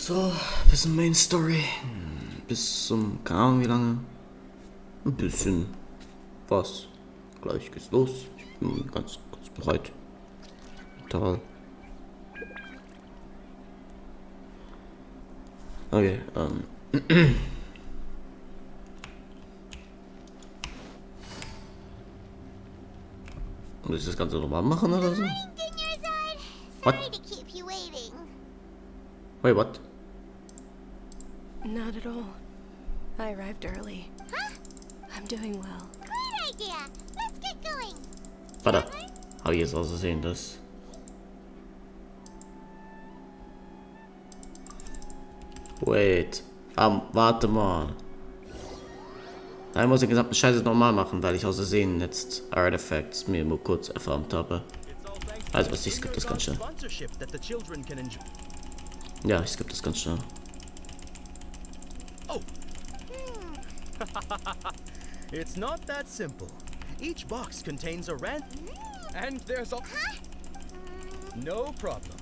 So, bisschen Main Story. Bis zum, keine Ahnung wie lange. Ein bisschen was. Gleich geht's los. Ich bin ganz bereit. Total. Okay, muss ich das Ganze nochmal machen oder so? What? Wait, what? Not at all. I arrived early. Huh? I'm doing well. Great idea! Let's get going! Warte, habe ich jetzt ausgesehen, das? Wait. Warte mal. Da muss ich den gesamten Scheiße normal machen, weil ich aus Versehen jetzt Artifacts mir nur kurz erfarmt habe. Also was, ich skippe das ganz schnell. Ja, ich skippe das ganz schnell. Oh. It's not that simple. Each box contains a and there's a... No problem.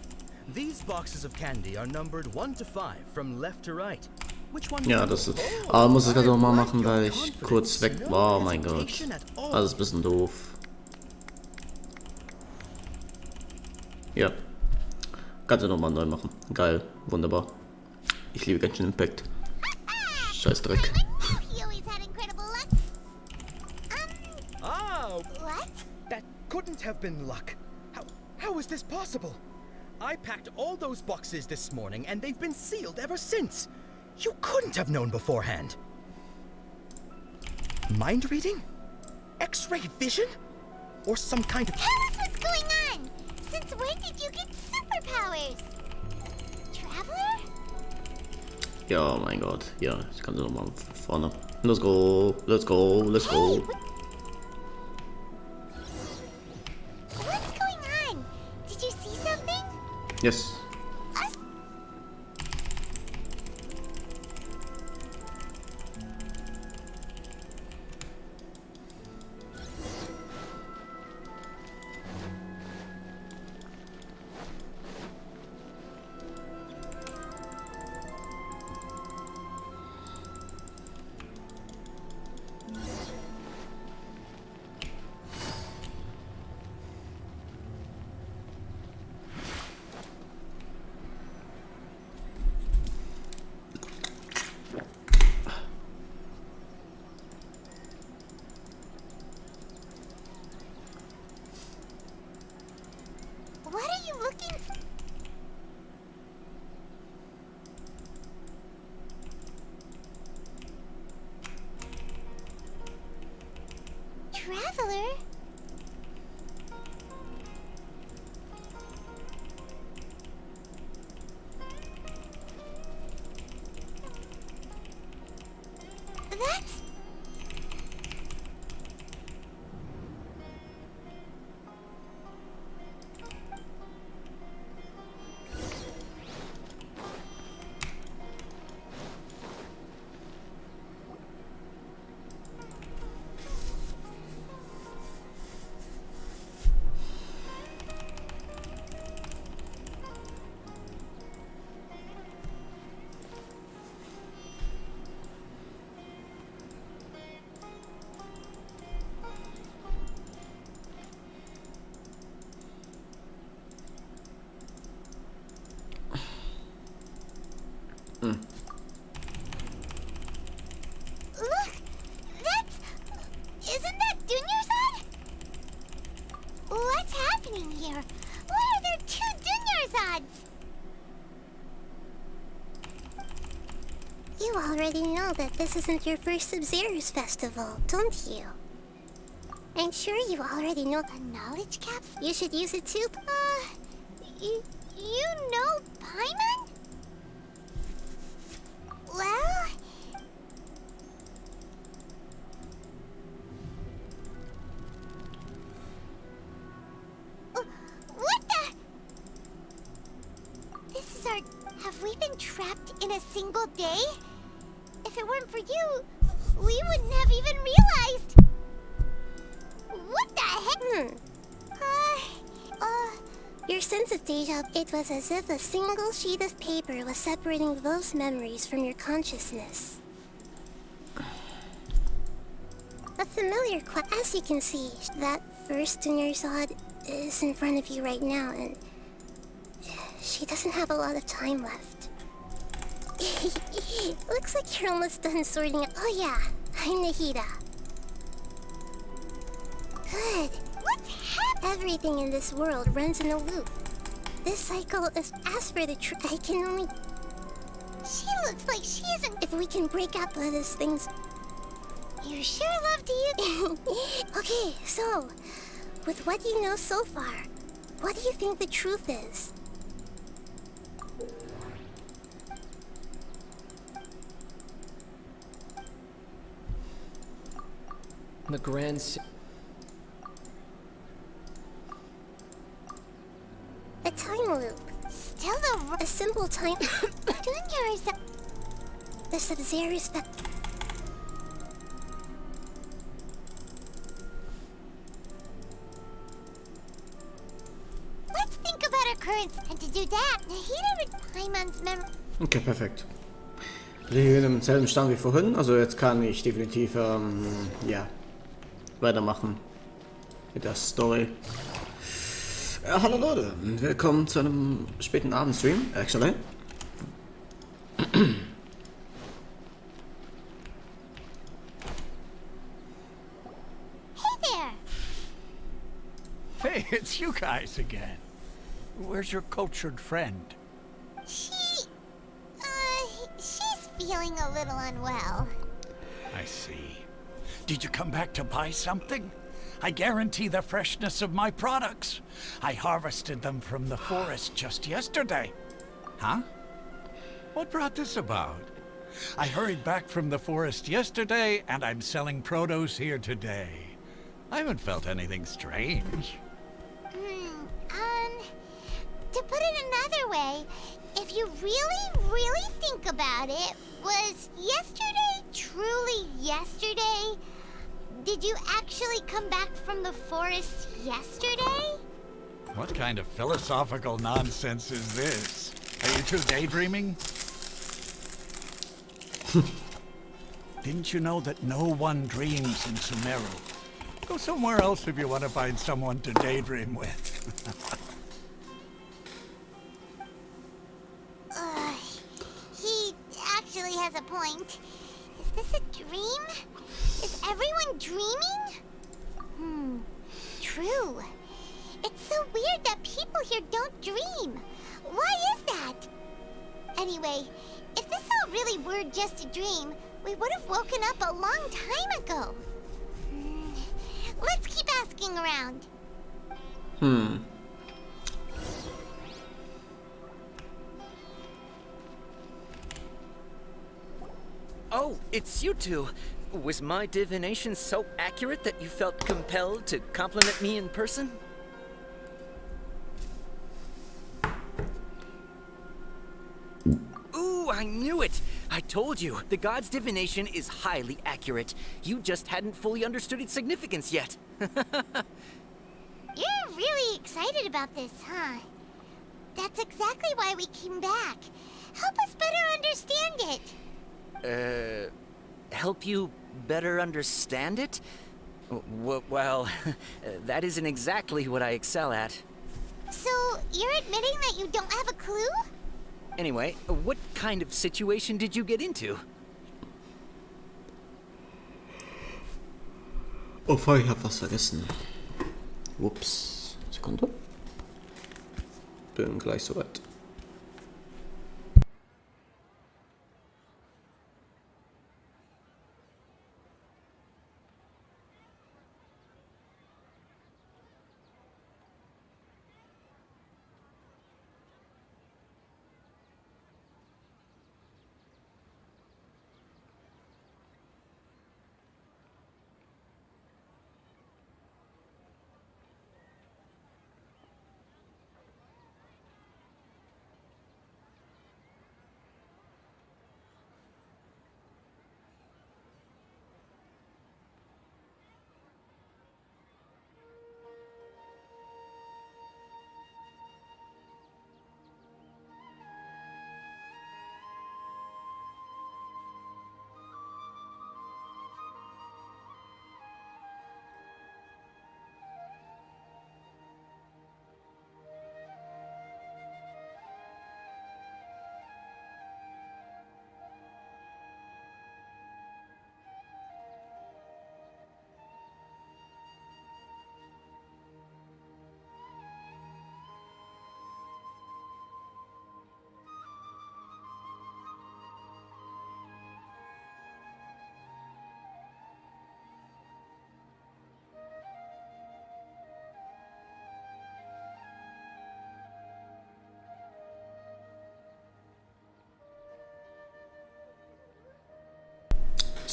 These boxes of candy are numbered 1 to 5 from left to right. Which one? Ja, das ist... Aber muss ich das nochmal machen, weil ich kurz weg war. Oh mein Gott. Das ist ein bisschen doof. Ja. Kannst du nochmal neu machen. Geil. Wunderbar. Ich liebe Genshin Impact. Scheiß Dreck. What? That couldn't have been luck. How is this possible? I packed all those boxes this morning and they've been sealed ever since. You couldn't have known beforehand. Mind reading? X-ray vision? Or some kind of... Tell us what's going on! Since when did you get superpowers? Traveler? Ja, mein Gott. Ja, ich kann sie nochmal vorne. Let's go. Let's go. Let's go. What's going on? Did you see something? Yes. What are you looking for? Traveler? That's... Look! That's... Isn't that Dunyarzad? What's happening here? Why are there 2 Dunyarzads? You already know that this isn't your first Sub-Zero's festival, don't you? I'm sure you already know the knowledge caps. You should use it too. You know Paimon? Well... What the... This is our... Have we been trapped in a single day? If it weren't for you, we wouldn't have even realized. What the heck? You're sense of deja vu, it was as if a single sheet of paper was separating those memories from your consciousness. A familiar as you can see, that first Nerzod is in front of you right now, and she doesn't have a lot of time left. Looks like you're almost done sorting it. Oh yeah, I'm Nahida. Good. What's happening? Everything in this world runs in a loop. This cycle is, as for the truth, I can only... She looks like she isn't... If we can break up these things... You sure love to use... Okay, so, with what you know so far, what do you think the truth is? The grand... A time loop. Still a simple time... Junior is... The Sub-Zero's... Let's think about our current... And to do that, Nahida would Paimon's memory... Okay, perfekt. Wir sind im selben Stand wie vorhin, also jetzt kann ich definitiv, ja, weitermachen mit der Story. Hallo Leute, willkommen zu einem späten Abendstream, actually. Hey there! Hey, it's you guys again. Where's your cultured friend? She's feeling a little unwell. I see. Did you come back to buy something? I guarantee the freshness of my products. I harvested them from the forest just yesterday. Huh? What brought this about? I hurried back from the forest yesterday, and I'm selling produce here today. I haven't felt anything strange. To put it another way, if you really think about it, was yesterday truly yesterday? Did you actually come back from the forest yesterday? What kind of philosophical nonsense is this? Are you two daydreaming? Didn't you know that no one dreams in Sumeru? Go somewhere else if you want to find someone to daydream with. He actually has a point. Is this a dream? Is everyone dreaming? True. It's so weird that people here don't dream. Why is that? Anyway, if this all really were just a dream, we would have woken up a long time ago. Let's keep asking around. Oh, it's you two. Was my divination so accurate that you felt compelled to compliment me in person? Ooh, I knew it! I told you, the god's divination is highly accurate. You just hadn't fully understood its significance yet. You're really excited about this, huh? That's exactly why we came back. Help us better understand it. Help you better understand it? Well, that isn't exactly what I excel at. So, you're admitting that you don't have a clue? Anyway, what kind of situation did you get into? Oh, fuck, ich hab was vergessen. Ups. Sekunde. Bin gleich soweit.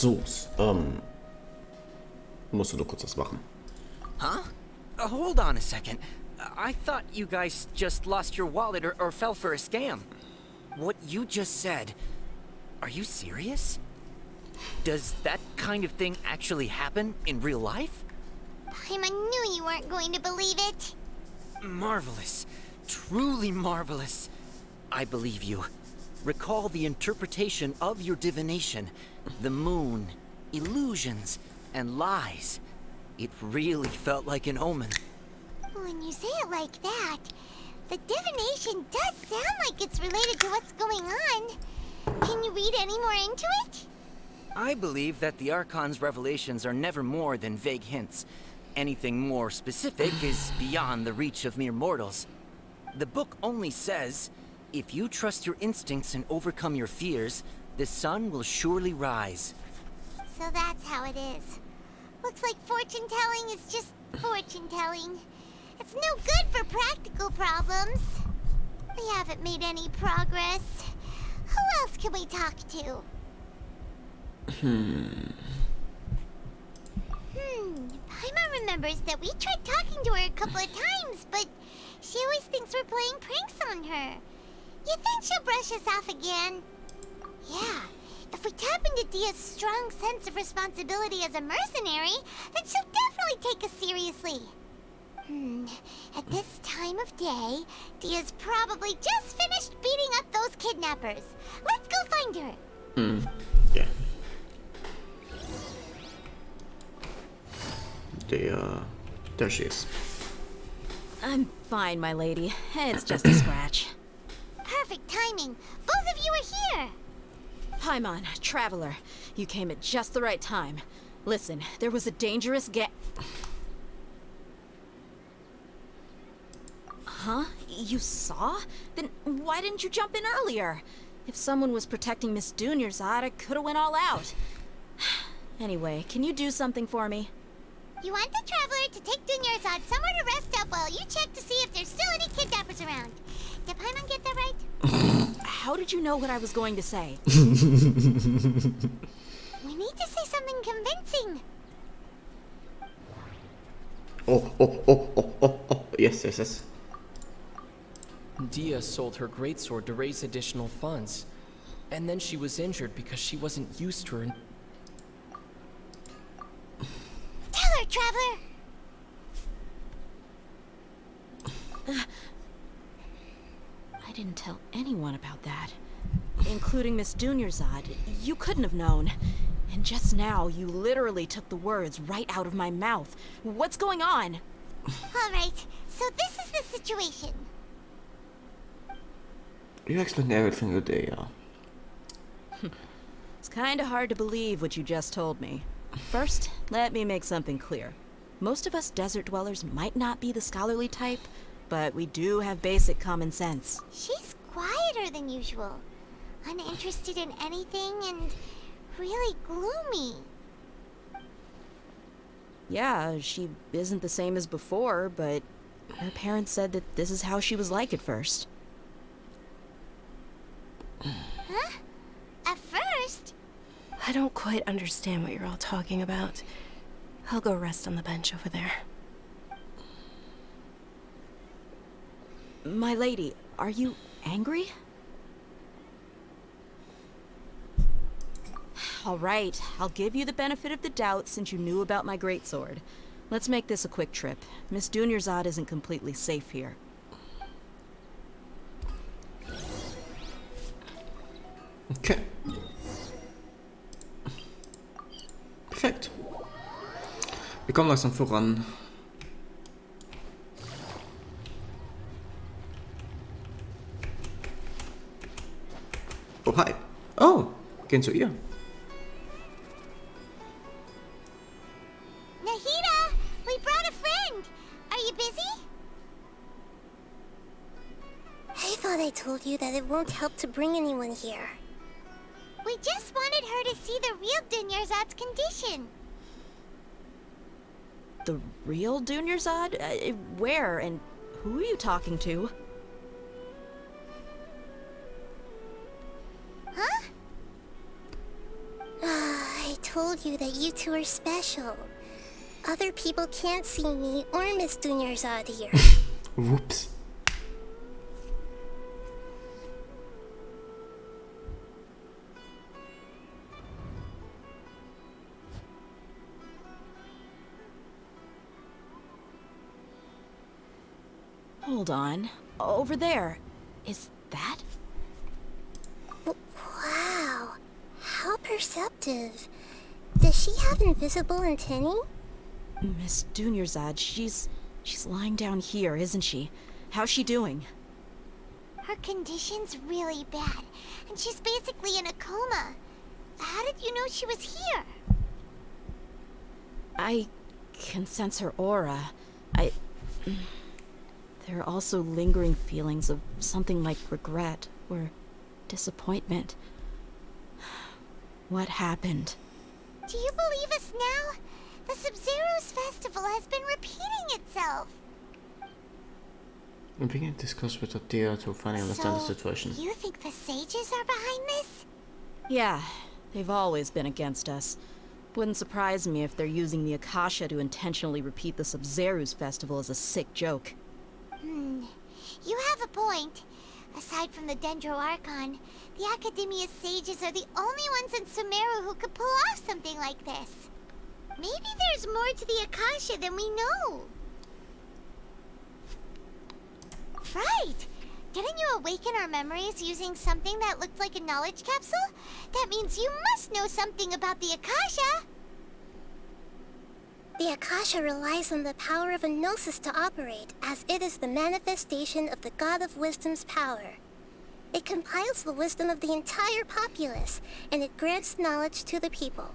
Soos. Musst du kurz was machen. Huh? Hold on a second. I thought you guys just lost your wallet or fell for a scam. What you just said, are you serious? Does that kind of thing actually happen in real life? Paimon knew you weren't going to believe it. Marvelous. Truly marvelous. I believe you. Recall the interpretation of your divination. The moon, illusions, and lies. It really felt like an omen. When you say it like that, the divination does sound like it's related to what's going on. Can you read any more into it? I believe that the Archon's revelations are never more than vague hints. Anything more specific is beyond the reach of mere mortals. The book only says, if you trust your instincts and overcome your fears, the sun will surely rise. So that's how it is. Looks like fortune-telling is just fortune-telling. It's no good for practical problems. We haven't made any progress. Who else can we talk to? Paimon remembers that we tried talking to her a couple of times, but she always thinks we're playing pranks on her. You think she'll brush us off again? Yeah, if we tap into Dia's strong sense of responsibility as a mercenary, then she'll definitely take us seriously. At this time of day, Dia's probably just finished beating up those kidnappers. Let's go find her. Yeah. There she is. I'm fine, my lady. It's just a scratch. Perfect timing. Both of you are here. Paimon, traveler. You came at just the right time. Listen, there was a dangerous Huh? You saw? Then why didn't you jump in earlier? If someone was protecting Miss Dunyarzad, I could have went all out. Anyway, can you do something for me? You want the traveler to take Dunyarzad somewhere to rest up while you check to see if there's still any kidnappers around. Did Paimon get that right? How did you know what I was going to say? We need to say something convincing. Oh. Yes. Dia sold her greatsword to raise additional funds. And then she was injured because she wasn't used to her. Tell her, traveler. I didn't tell anyone about that. Including Miss Dunyarzad. You couldn't have known. And just now, you literally took the words right out of my mouth. What's going on? All right, so this is the situation. You explained everything today, It's kinda hard to believe what you just told me. First, let me make something clear. Most of us desert dwellers might not be the scholarly type, but we do have basic common sense. She's quieter than usual. Uninterested in anything and really gloomy. Yeah, she isn't the same as before, but her parents said that this is how she was like at first. Huh? At first? I don't quite understand what you're all talking about. I'll go rest on the bench over there. My lady, are you angry? All right, I'll give you the benefit of the doubt since you knew about my greatsword. Let's make this a quick trip. Miss Dunyarzad isn't completely safe here. Okay. Perfekt. Wir kommen langsam voran. Oh, hi. Oh, gehen zu ihr. Nahida, we brought a friend. Are you busy? I thought I told you that it won't help to bring anyone here. We just wanted her to see the real Dunyarzad's condition. The real Dunyarzad? Where and who are you talking to? Huh? I told you that you two are special. Other people can't see me or Miss Dunyarzad here. Whoops. Hold on. Over there. Is that? Wow. How perceptive. Does she have invisible antennae? Miss Dunyarzad, she's lying down here, isn't she? How's she doing? Her condition's really bad, and she's basically in a coma. How did you know she was here? I can sense her aura. There are also lingering feelings of something like regret or disappointment. What happened? Do you believe us now? The Sub-Zero's festival has been repeating itself. I'm beginning to discuss with Atia to finally understand the situation. You think the sages are behind this? Yeah, they've always been against us. Wouldn't surprise me if they're using the Akasha to intentionally repeat the Sub-Zero's festival as a sick joke. You have a point. Aside from the Dendro Archon, the Academia's sages are the only ones in Sumeru who could pull off something like this. Maybe there's more to the Akasha than we know. Right! Didn't you awaken our memories using something that looked like a knowledge capsule? That means you must know something about the Akasha! The Akasha relies on the power of a gnosis to operate, as it is the manifestation of the God of Wisdom's power. It compiles the wisdom of the entire populace, and it grants knowledge to the people.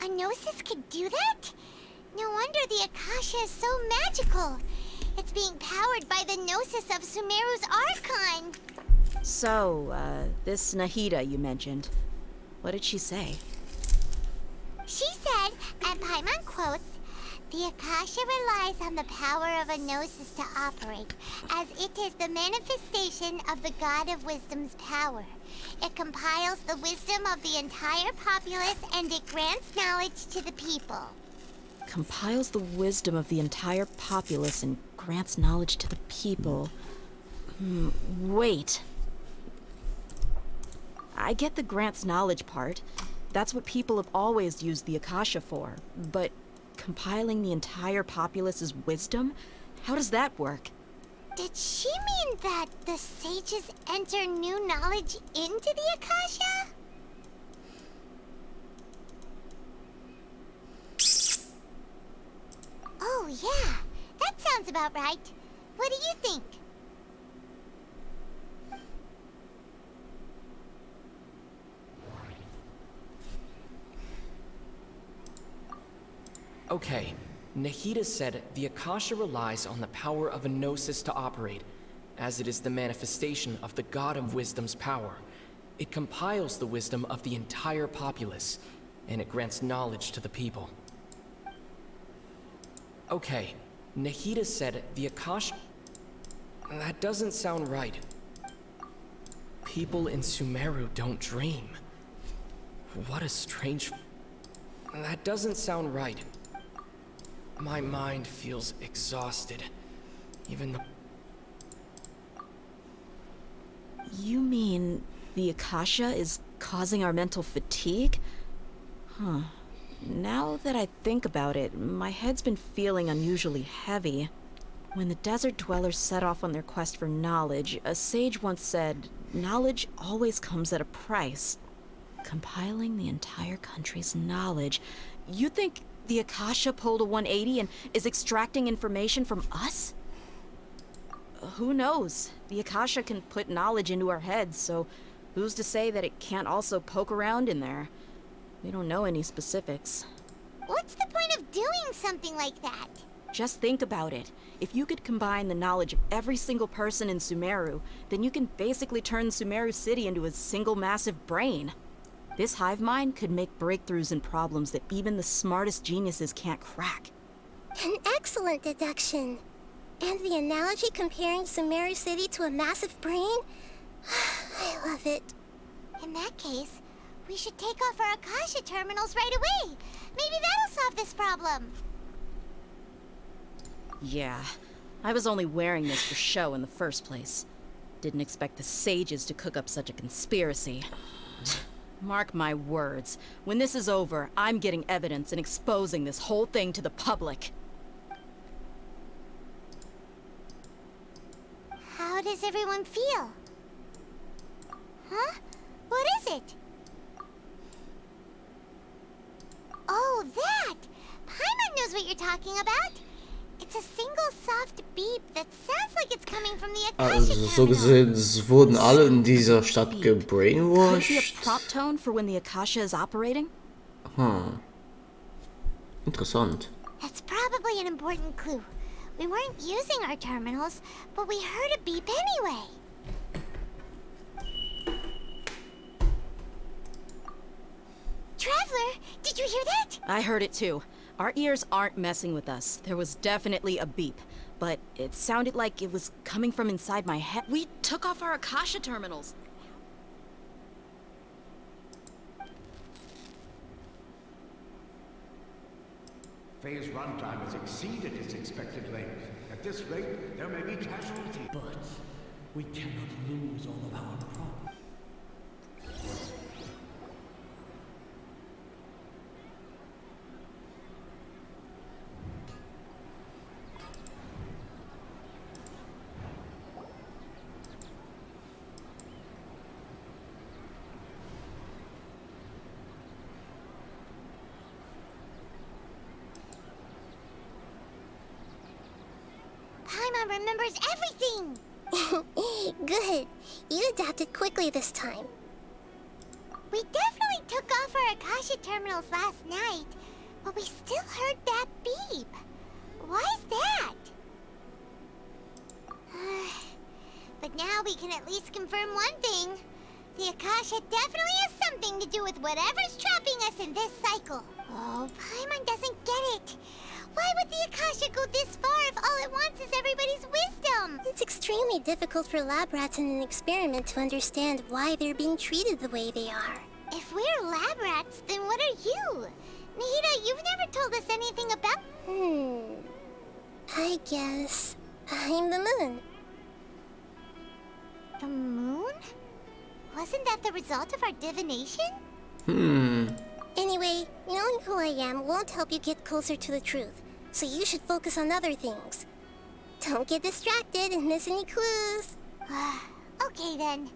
A gnosis could do that? No wonder the Akasha is so magical. It's being powered by the gnosis of Sumeru's Archon. So, this Nahida you mentioned, what did she say? She said, and Paimon quotes, "The Akasha relies on the power of a gnosis to operate, as it is the manifestation of the God of Wisdom's power. It compiles the wisdom of the entire populace and it grants knowledge to the people." Compiles the wisdom of the entire populace and grants knowledge to the people. Wait. I get the grants knowledge part. That's what people have always used the Akasha for. But compiling the entire populace's wisdom? How does that work? Did she mean that the sages enter new knowledge into the Akasha? Oh yeah, that sounds about right. What do you think? Okay, Nahida said the Akasha relies on the power of a gnosis to operate, as it is the manifestation of the God of Wisdom's power. It compiles the wisdom of the entire populace, and it grants knowledge to the people. Okay, Nahida said the Akasha... That doesn't sound right. People in Sumeru don't dream. What a strange... That doesn't sound right. My mind feels exhausted. Even the... You mean the Akasha is causing our mental fatigue? Huh. Now that I think about it, my head's been feeling unusually heavy. When the desert dwellers set off on their quest for knowledge, a sage once said, "Knowledge always comes at a price." Compiling the entire country's knowledge. You think the Akasha pulled a 180 and is extracting information from us? Who knows? The Akasha can put knowledge into our heads, so who's to say that it can't also poke around in there? We don't know any specifics. What's the point of doing something like that? Just think about it. If you could combine the knowledge of every single person in Sumeru, then you can basically turn Sumeru City into a single massive brain. This hive mind could make breakthroughs in problems that even the smartest geniuses can't crack. An excellent deduction. And the analogy comparing Sumeru City to a massive brain? I love it. In that case, We should take off our Akasha terminals right away. Maybe that'll solve this problem. Yeah, I was only wearing this for show in the first place. Didn't expect the sages to cook up such a conspiracy. Mark my words, when this is over, I'm getting evidence and exposing this whole thing to the public. How does everyone feel? Huh? What is it? Oh, that! Paimon knows what you're talking about. It's a single soft beep that sounds like it's coming from the Akasha Also, so terminal. gesehen, es wurden alle in dieser Stadt Could it be a gebrainwashed. prompt tone for when the Akasha is operating? Interessant. That's probably an important clue. We weren't using our terminals, but we heard a beep anyway. Traveler, did you hear that? I heard it too. Our ears aren't messing with us. There was definitely a beep, but it sounded like it was coming from inside my head. We took off our Akasha terminals. Faye's runtime has exceeded its expected length. At this rate, there may be casualties. But we cannot lose all of our problems. Paimon remembers everything! Good. You adapted quickly this time. We definitely took off our Akasha terminals last night, but we still heard that beep. Why is that? But now we can at least confirm one thing. The Akasha definitely has something to do with whatever's trapping us in this cycle. Oh, Paimon doesn't get it. Why would the Akasha go this far if all it wants is everybody's wisdom? It's extremely difficult for lab rats in an experiment to understand why they're being treated the way they are. If we're lab rats, then what are you? Nahida, you've never told us anything about... I guess I'm the moon. The moon? Wasn't that the result of our divination? Anyway, knowing who I am won't help you get closer to the truth, so you should focus on other things. Don't get distracted and miss any clues. Okay then.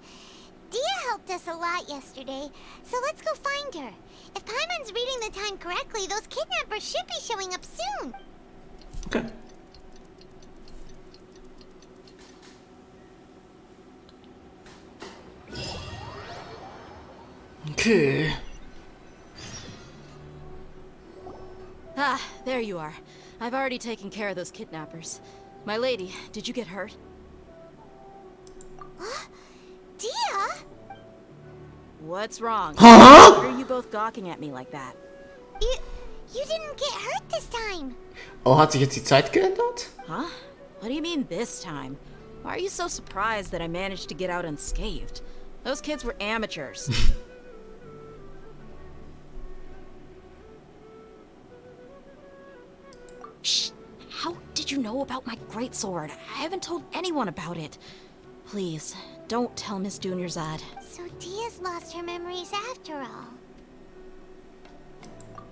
Dia helped us a lot yesterday, so let's go find her. If Paimon's reading the time correctly, those kidnappers should be showing up soon. Okay. Okay. Ah, there you are. I've already taken care of those kidnappers. My lady, did you get hurt? Dia? What's wrong? Huh? Why are you both gawking at me like that? You didn't get hurt this time. Oh, hat sich jetzt die Zeit geändert? Huh? What do you mean this time? Why are you so surprised that I managed to get out unscathed? Those kids were amateurs. Shh! How did you know about my greatsword? I haven't told anyone about it. Please, don't tell Miss Dunyarzad. So Dia's lost her memories after all.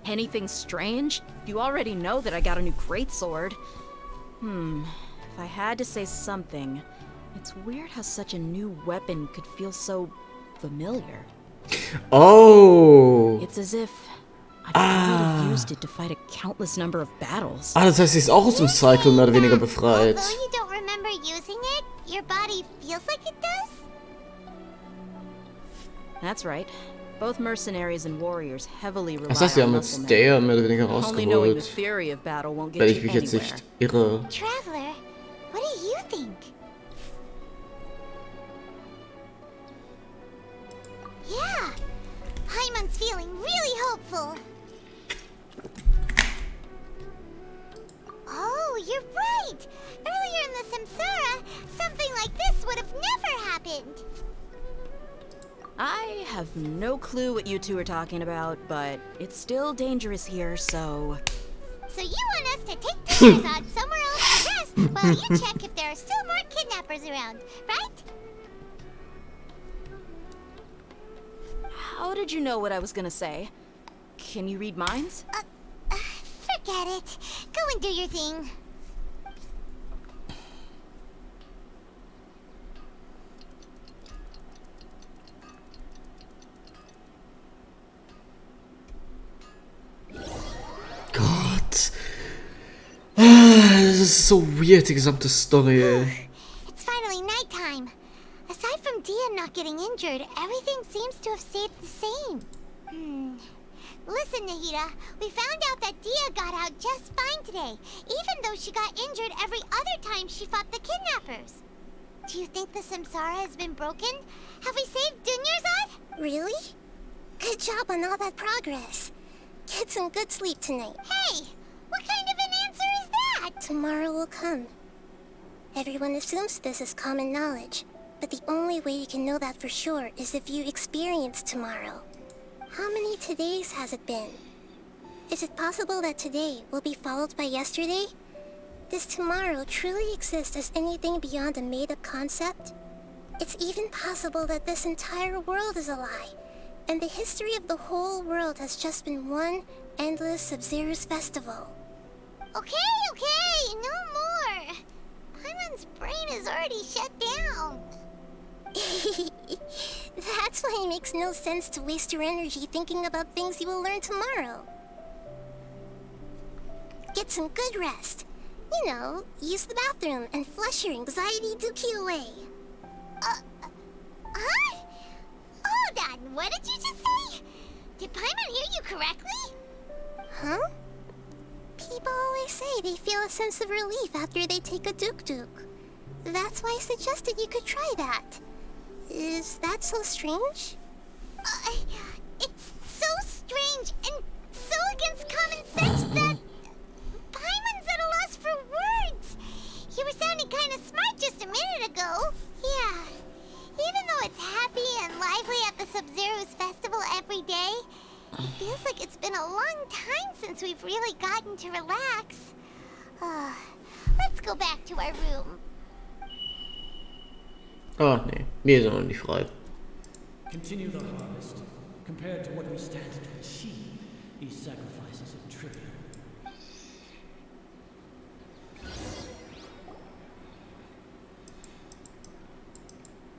Anything strange? You already know that I got a new greatsword. If I had to say something, it's weird how such a new weapon could feel so familiar. Oh. It's as if I've already used it to fight a countless number of battles. Ah, das heißt, sie ist auch aus dem Cycle mehr oder weniger befreit. Although you don't remember using it, your body feels like it does? That's right. Both mercenaries and warriors heavily rely Das heißt, wir on haben muscle jetzt memory. der mehr oder weniger Only knowing the rausgeholt. theory of battle won't Wenn get ich you mich jetzt anywhere. nicht irre. Traveler, what do you think? Yeah, Paimon's feeling really hopeful. Oh, you're right. Earlier in the Samsara, something like this would have never happened. I have no clue what you two are talking about, but it's still dangerous here, so... So you want us to take Dunyarzad somewhere else to rest while you check if there are still more kidnappers around, right? How did you know what I was gonna say? Can you read minds? Forget it. Go and do your thing. Gott. Das ist so weird, die gesamte Story, ey. It's finally nighttime. Aside from Dia not getting injured, everything seems to have stayed the same. Listen, Nahida, we found out that Dia got out just fine today, even though she got injured every other time she fought the kidnappers. Do you think the Samsara has been broken? Have we saved Dunyarzad? Really? Good job on all that progress. Get some good sleep tonight. Hey, what kind of an answer is that? Tomorrow will come. Everyone assumes this is common knowledge, but the only way you can know that for sure is if you experience tomorrow. How many todays has it been? Is it possible that today will be followed by yesterday? Does tomorrow truly exist as anything beyond a made-up concept? It's even possible that this entire world is a lie, and the history of the whole world has just been one endless Sub-Zero's festival. Okay, no more. Paimon's brain is already shut down. That's why it makes no sense to waste your energy thinking about things you will learn tomorrow. Get some good rest. You know, use the bathroom and flush your anxiety dookie away. Huh? Hold on, what did you just say? Did Paimon hear you correctly? Huh? People always say they feel a sense of relief after they take a duk-duk. That's why I suggested you could try that. Is that so strange? It's so strange and so against common sense that Paimon's at a loss for words. You were sounding kind of smart just a minute ago. Yeah. Even though it's happy and lively at the Sub-Zero's festival every day, it feels like it's been a long time since we've really gotten to relax. Let's go back to our room. Ah, nee, wir sind noch nicht frei. Continue the harvest. Compared to what we stand to achieve, these sacrifices are trivial.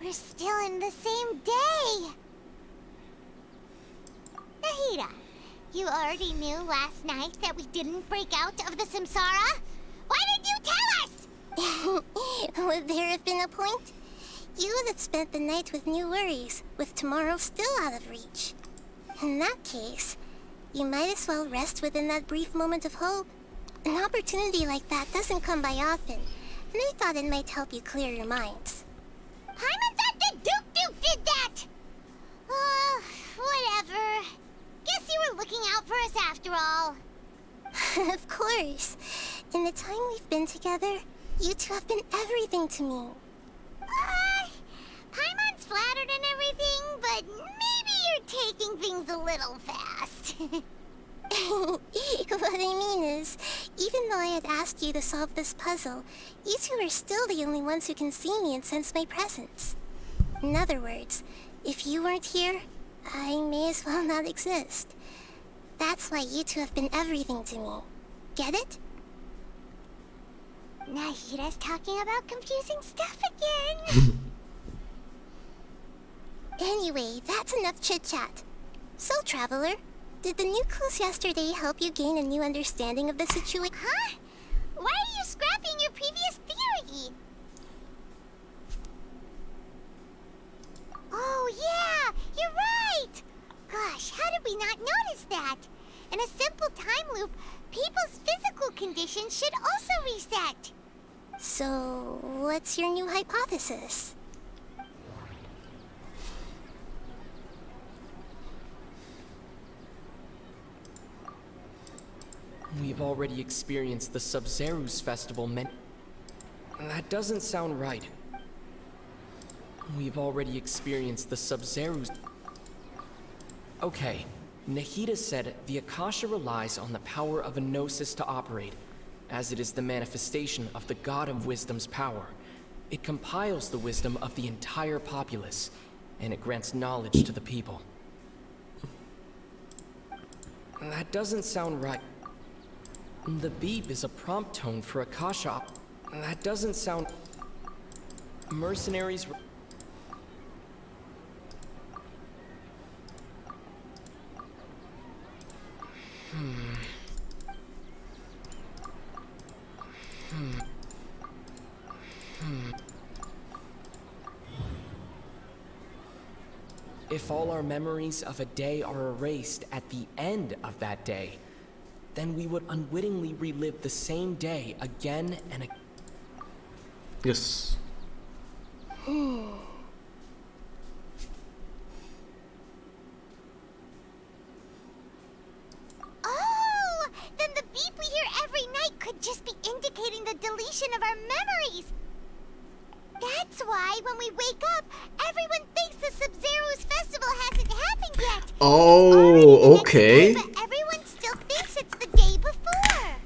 We're still in the same day. Nahida, you already knew last night that we didn't break out of the Samsara? Why did you tell us? Would there have been a point? You would have spent the night with new worries, with tomorrow still out of reach. In that case, you might as well rest within that brief moment of hope. An opportunity like that doesn't come by often, and I thought it might help you clear your minds. Paimon thought the Duke did that! Whatever. Guess you were looking out for us after all. Of course. In the time we've been together, you two have been everything to me. Paimon's flattered and everything, but maybe you're taking things a little fast. What I mean is, even though I had asked you to solve this puzzle, you two are still the only ones who can see me and sense my presence. In other words, if you weren't here, I may as well not exist. That's why you two have been everything to me. Get it? Nahida's talking about confusing stuff again. Anyway, that's enough chit-chat. So, Traveler, did the new clues yesterday help you gain a new understanding of the situation? Huh? Why are you scrapping your previous theory? Oh, yeah! You're right! Gosh, how did we not notice that? In a simple time loop, people's physical conditions should also reset. So, what's your new hypothesis? We've already experienced the Sub-Zero's festival That doesn't sound right. We've already experienced the Sub-Zero's... Okay, Nahida said the Akasha relies on the power of a gnosis to operate, as it is the manifestation of the God of Wisdom's power. It compiles the wisdom of the entire populace, and it grants knowledge to the people. That doesn't sound right. The beep is a prompt tone for Akasha. That doesn't sound... Mercenaries... If all our memories of a day are erased at the end of that day, then we would unwittingly relive the same day again and again. Yes. Oh, then the beep we hear every night could just be indicating the deletion of our memories. That's why when we wake up, everyone thinks the Sub-Zero's festival hasn't happened yet. Oh, okay. Day, but everyone still thinks it's the day before.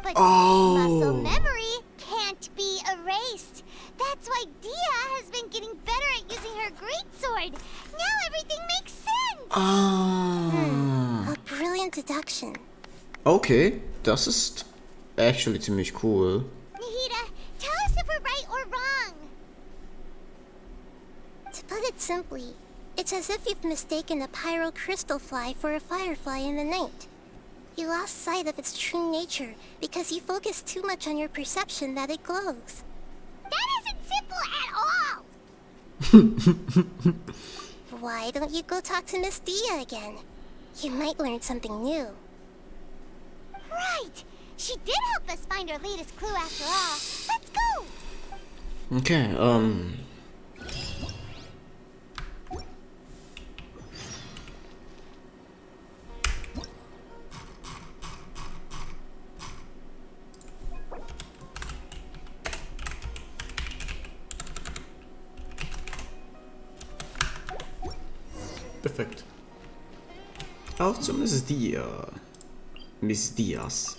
But muscle memory can't be erased. That's why Dia has been getting better at using her greatsword. Now everything makes sense. Ah. A brilliant deduction. Okay, das ist actually ziemlich cool. Nahida, tell us if we're right or wrong. To put it simply, it's as if you've mistaken a pyro crystal fly for a firefly in the night. You lost sight of its true nature because you focused too much on your perception that it glows. That isn't simple at all. Why don't you go talk to Miss Dia again? You might learn something new. Right. She did help us find our latest clue after all. Let's go. Okay, perfekt. Auch zu Miss Dia. Miss Diaz.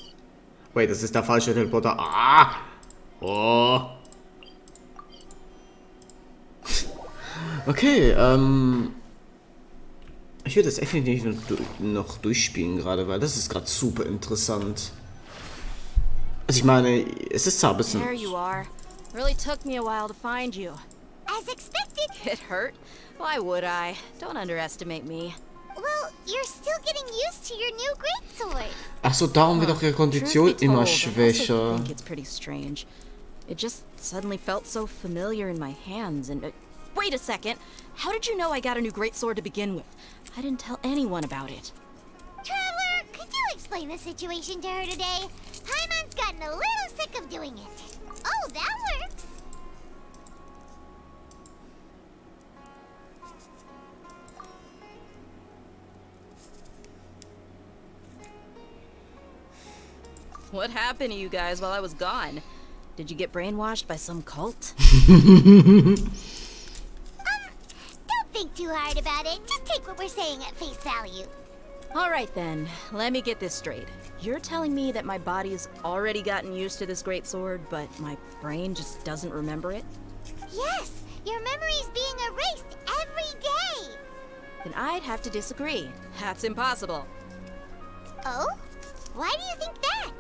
Wait, das ist der falsche Teleporter. Ah! Oh! Okay, ich würde das effektiv noch durchspielen gerade, weil das ist gerade super interessant. Also ich meine, es ist zwar ein bisschen... There you are. Really took me a while to find you. As expected. It hurt? Why would I? Don't underestimate me. Well, you're still getting used to your new greatsword. Ach so, darum wird auch ihre Kondition immer schwächer. I think it's pretty strange. It just suddenly felt so familiar in my hands and... wait a second! How did you know I got a new greatsword to begin with? I didn't tell anyone about it. Traveler, could you explain the situation to her today? Paimon's gotten a little sick of doing it. Oh, that works. What happened to you guys while I was gone? Did you get brainwashed by some cult? Don't think too hard about it. Just take what we're saying at face value. Alright then, let me get this straight. You're telling me that my body's already gotten used to this greatsword, but my brain just doesn't remember it? Yes, your memory's being erased every day. Then I'd have to disagree. That's impossible. Oh? Why do you think that?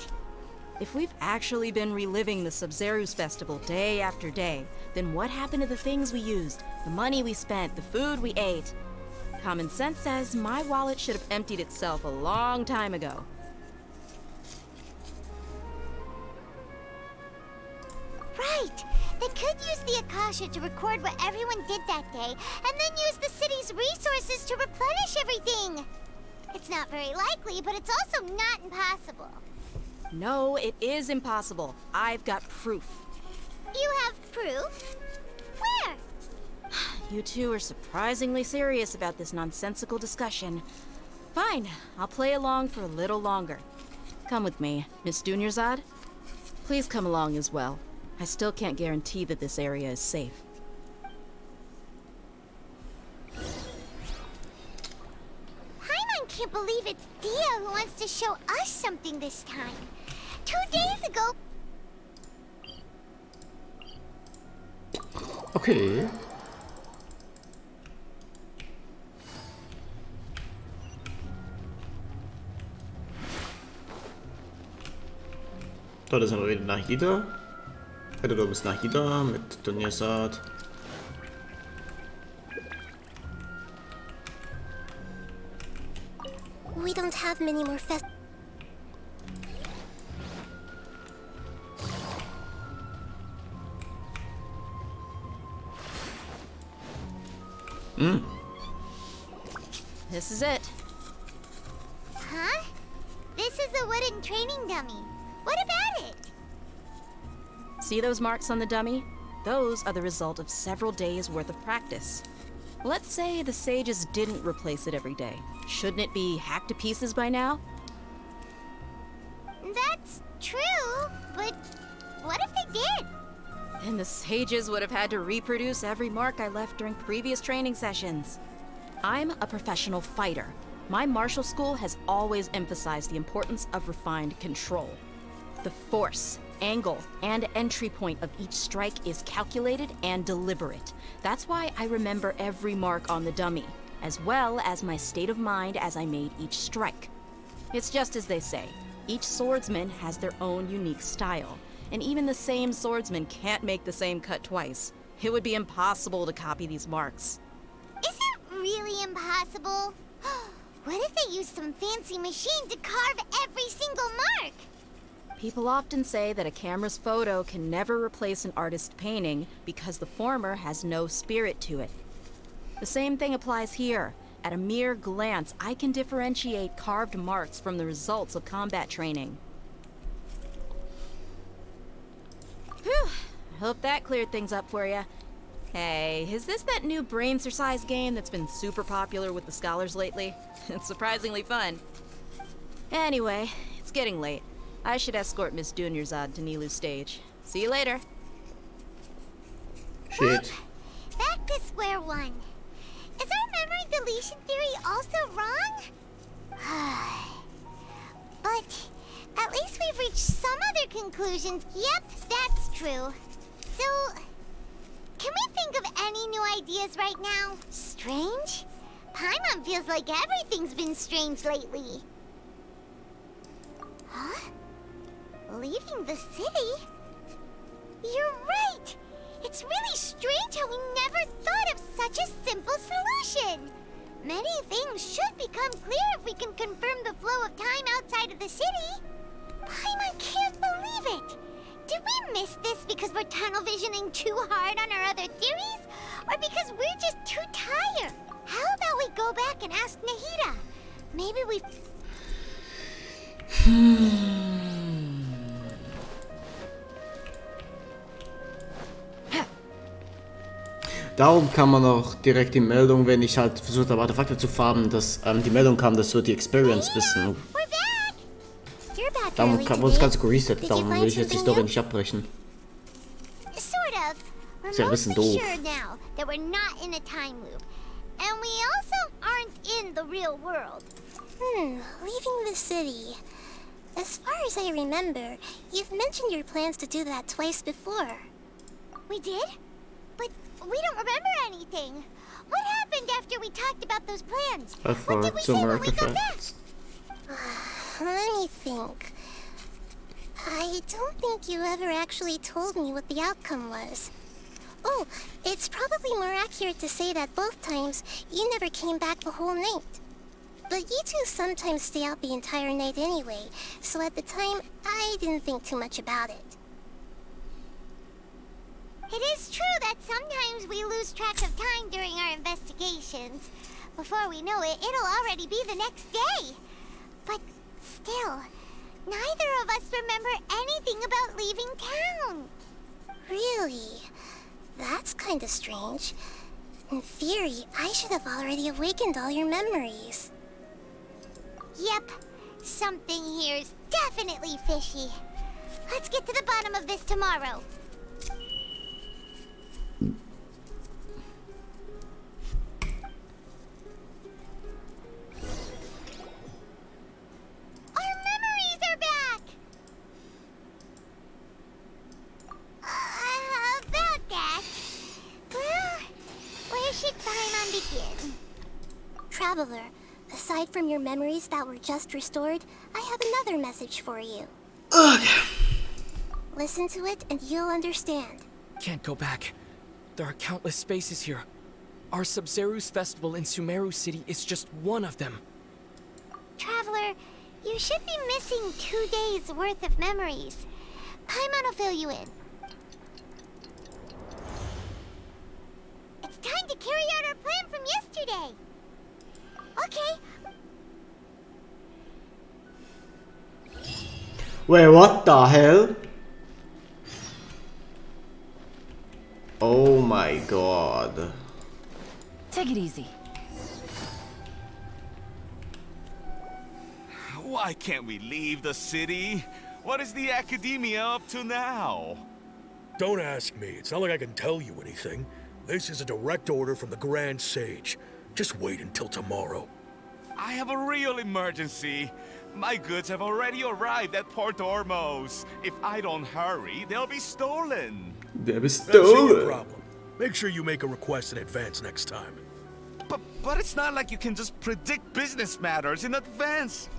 If we've actually been reliving the Sub-Zero's festival day after day, then what happened to the things we used, the money we spent, the food we ate? Common sense says my wallet should have emptied itself a long time ago. Right! They could use the Akasha to record what everyone did that day, and then use the city's resources to replenish everything! It's not very likely, but it's also not impossible. No, it is impossible. I've got proof. You have proof? Where? You two are surprisingly serious about this nonsensical discussion. Fine, I'll play along for a little longer. Come with me, Miss Dunyarzad. Please come along as well. I still can't guarantee that this area is safe. believe it's Dia who wants to show us something this time. 2 days ago... Okay. Dort ist aber wieder Nahida. Da oben ist Nahida mit Dunyarsad. We don't have many more This is it. Huh? This is a wooden training dummy. What about it? See those marks on the dummy? Those are the result of several days' worth of practice. Let's say the sages didn't replace it every day. Shouldn't it be hacked to pieces by now? That's true, but what if they did? Then the sages would have had to reproduce every mark I left during previous training sessions. I'm a professional fighter. My martial school has always emphasized the importance of refined control. The force, angle, and entry point of each strike is calculated and deliberate. That's why I remember every mark on the dummy, as well as my state of mind as I made each strike. It's just as they say, each swordsman has their own unique style, and even the same swordsman can't make the same cut twice. It would be impossible to copy these marks. Is it really impossible? What if they used some fancy machine to carve every single mark? People often say that a camera's photo can never replace an artist's painting because the former has no spirit to it. The same thing applies here. At a mere glance, I can differentiate carved marks from the results of combat training. Whew, I hope that cleared things up for you. Hey, is this that new brain exercise game that's been super popular with the scholars lately? It's surprisingly fun. Anyway, it's getting late. I should escort Miss Dunyarzad to Nilu's stage. See you later. Shit. Back to square one. Is our memory deletion theory also wrong? But at least we've reached some other conclusions. Yep, that's true. So, can we think of any new ideas right now? Strange? Paimon feels like everything's been strange lately. Huh? Leaving the city? You're right! It's really strange how we never thought of such a simple solution! Many things should become clear if we can confirm the flow of time outside of the city. Paimon can't believe it! Did we miss this because we're tunnel visioning too hard on our other theories? Or because we're just too tired? How about we go back and ask Nahida? Maybe we... Darum kann man auch direkt die Meldung, wenn ich halt versucht habe, Artefakte zu farmen, dass die Meldung kam, dass so die Experience bisschen. Darum wurde das Ganze geresettet, darum will ich jetzt die Story nicht abbrechen. Sort of. Ist ja ein bisschen doof. Sure now that we're not in a time loop. And we also aren't in the real world. Leaving the city. As far as I remember, you've mentioned your plans to do that twice before. We did? But we don't remember anything. What happened after we talked about those plans? What did we say when we got back? Let me think. I don't think you ever actually told me what the outcome was. Oh, it's probably more accurate to say that both times you never came back the whole night. But you two sometimes stay out the entire night anyway, so at the time, I didn't think too much about it. It is true that sometimes we lose track of time during our investigations. Before we know it, it'll already be the next day. But still, neither of us remember anything about leaving town. Really? That's kind of strange. In theory, I should have already awakened all your memories. Yep, something here's definitely fishy. Let's get to the bottom of this tomorrow. Traveler, aside from your memories that were just restored, I have another message for you. Okay. Listen to it and you'll understand. Can't go back. There are countless spaces here. Our Sub-Zeru's festival in Sumeru City is just one of them. Traveler, you should be missing 2 days worth of memories. Paimon will fill you in. It's time to carry out our plan from yesterday. Okay. Wait, what the hell? Oh my god. Take it easy. Why can't we leave the city? What is the academia up to now? Don't ask me. It's not like I can tell you anything. This is a direct order from the Grand Sage. Just wait until tomorrow. I have a real emergency. My goods have already arrived at Port Ormos. If I don't hurry, they'll be stolen. They'll be That's your stolen. problem. Make sure you make a request in advance next time. But it's not like you can just predict business matters in advance.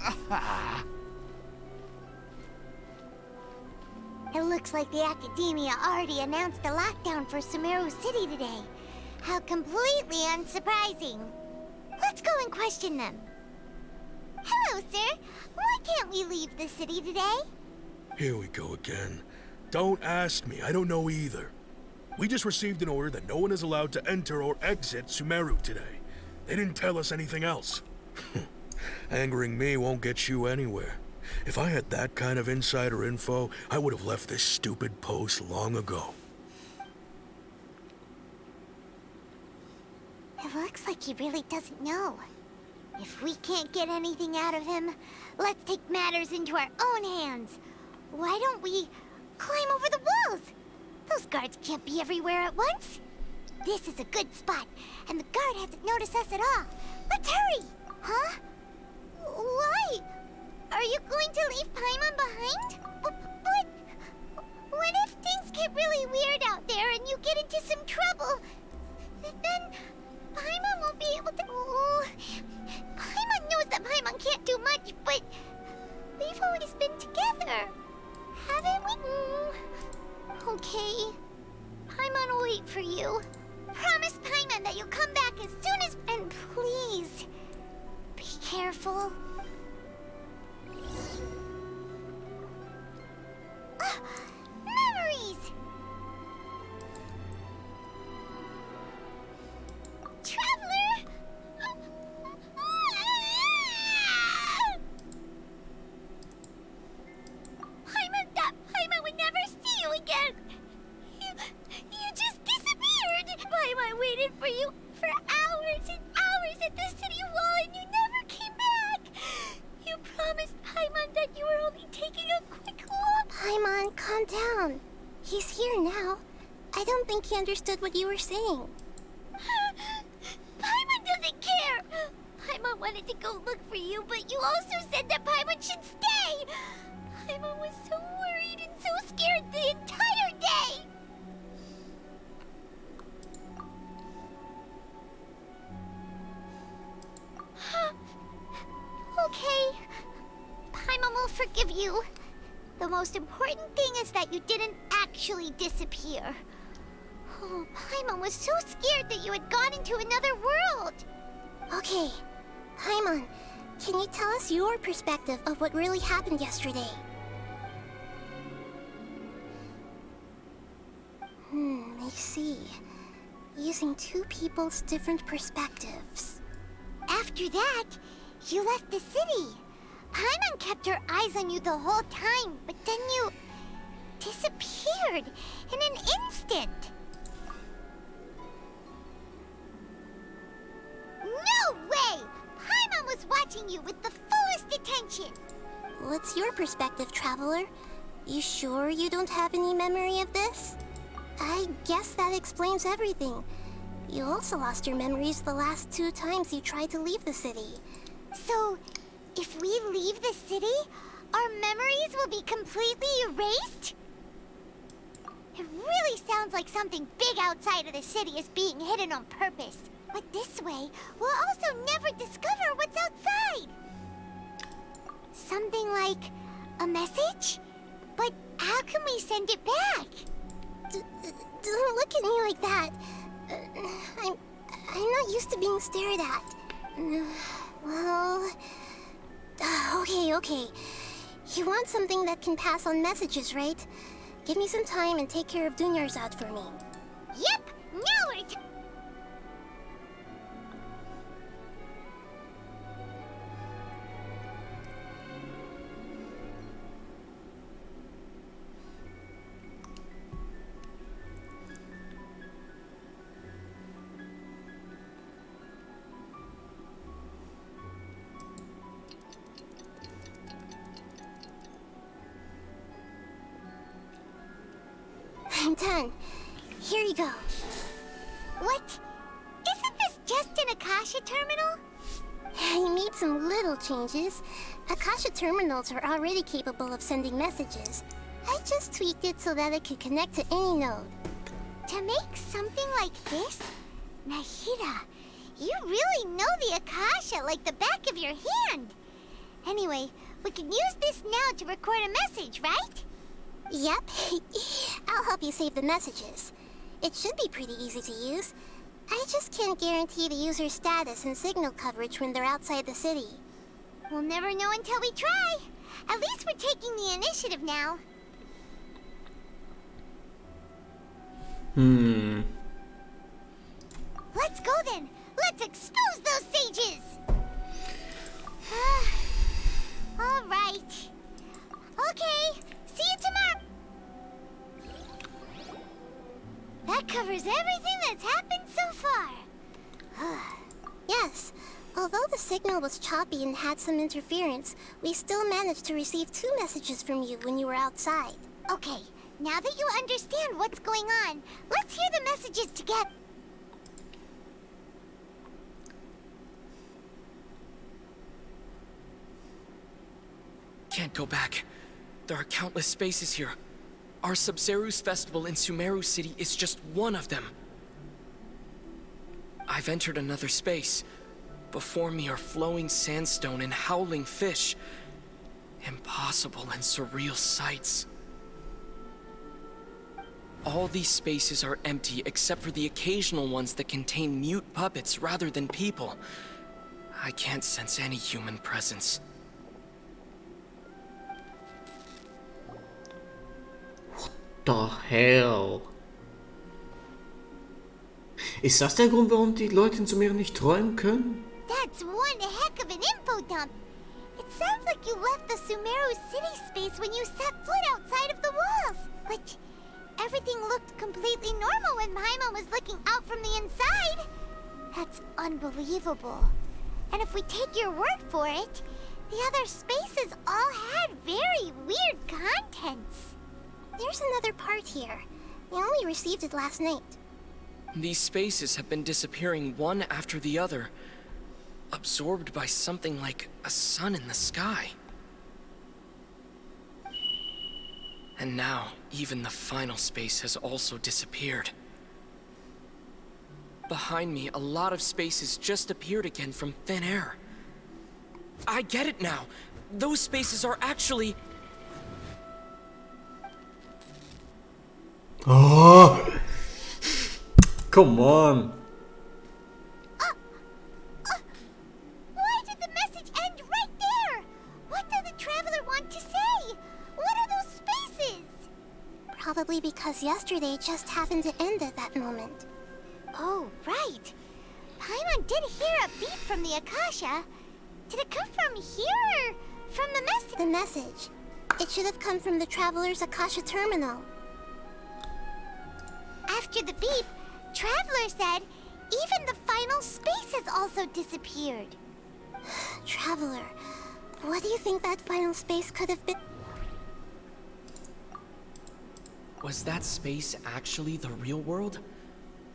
It looks like the Academia already announced a lockdown for Sumeru City today. How completely unsurprising. Let's go and question them. Hello, sir. Why can't we leave the city today? Here we go again. Don't ask me. I don't know either. We just received an order that no one is allowed to enter or exit Sumeru today. They didn't tell us anything else. Angering me won't get you anywhere. If I had that kind of insider info, I would have left this stupid post long ago. It looks like he really doesn't know. If we can't get anything out of him, let's take matters into our own hands. Why don't we climb over the walls? Those guards can't be everywhere at once. This is a good spot, and the guard hasn't noticed us at all. Let's hurry! Huh? Why? Are you going to leave Paimon behind? But what if things get really weird out there and you get into some trouble? Then Paimon won't be able to... Oh, Paimon knows that Paimon can't do much, but we've always been together, haven't we? Okay. Paimon will wait for you. Promise Paimon that you'll come back as soon as... And please, be careful. Memories! Traveler! Paimon would never see you again! You just disappeared! Paimon waited for you for hours and hours at the city wall and you never came back! You promised Paimon that you were only taking a quick walk! Paimon, calm down. He's here now. I don't think he understood what you were saying. Paimon doesn't care! Paimon wanted to go look for you, but you also said that Paimon should stay! Paimon was so worried and so scared the entire day! Okay. Paimon will forgive you. The most important thing is that you didn't actually disappear. Oh, Paimon was so scared that you had gone into another world. Okay. Paimon, can you tell us your perspective of what really happened yesterday? I see. Using two people's different perspectives. After that, you left the city. Paimon kept her eyes on you the whole time, but then you disappeared in an instant. No way! Paimon was watching you with the fullest attention. What's your perspective, Traveler? You sure you don't have any memory of this? I guess that explains everything. You also lost your memories the last 2 times you tried to leave the city. So, if we leave the city, our memories will be completely erased? It really sounds like something big outside of the city is being hidden on purpose. But this way, we'll also never discover what's outside. Something like a message? But how can we send it back? Don't look at me like that. I'm not used to being stared at. Well... Okay. You want something that can pass on messages, right? Give me some time and take care of Dunyarzad for me. Yep! Now we're I'm done. Here you go. What? Isn't this just an Akasha terminal? I made some little changes. Akasha terminals are already capable of sending messages. I just tweaked it so that it could connect to any node. To make something like this? Nahida, you really know the Akasha like the back of your hand. Anyway, we can use this now to record a message, right? Yep. I'll help you save the messages. It should be pretty easy to use. I just can't guarantee the user's status and signal coverage when they're outside the city. We'll never know until we try. At least we're taking the initiative now. Let's go then. Let's expose those sages. All right. Okay. See you tomorrow. That covers everything that's happened so far. Yes. Although the signal was choppy and had some interference, we still managed to receive 2 messages from you when you were outside. Okay, now that you understand what's going on, let's hear the messages together. Can't go back. There are countless spaces here. Our Sub-Zeru's festival in Sumeru City is just one of them. I've entered another space. Before me are flowing sandstone and howling fish. Impossible and surreal sights. All these spaces are empty except for the occasional ones that contain mute puppets rather than people. I can't sense any human presence. The hell? Ist das der Grund, warum die Leute in Sumer nicht träumen können? That's one heck of an info dump. It sounds like you left the Sumeru city space when you set foot outside of the walls. But everything looked completely normal when Paimon was looking out from the inside. That's unbelievable. And if we take your word for it, the other spaces all had very weird contents. There's another part here. We only received it last night. These spaces have been disappearing one after the other, absorbed by something like a sun in the sky. And now, even the final space has also disappeared. Behind me, a lot of spaces just appeared again from thin air. I get it now. Those spaces are actually... Oh! Come on! Why did the message end right there? What did the Traveler want to say? What are those spaces? Probably because yesterday just happened to end at that moment. Oh, right. Paimon did hear a beep from the Akasha. Did it come from here or from the message? The message. It should have come from the Traveler's Akasha terminal. After the beep, Traveler said even the final space has also disappeared. Traveler, what do you think that final space could have been? Was that space actually the real world?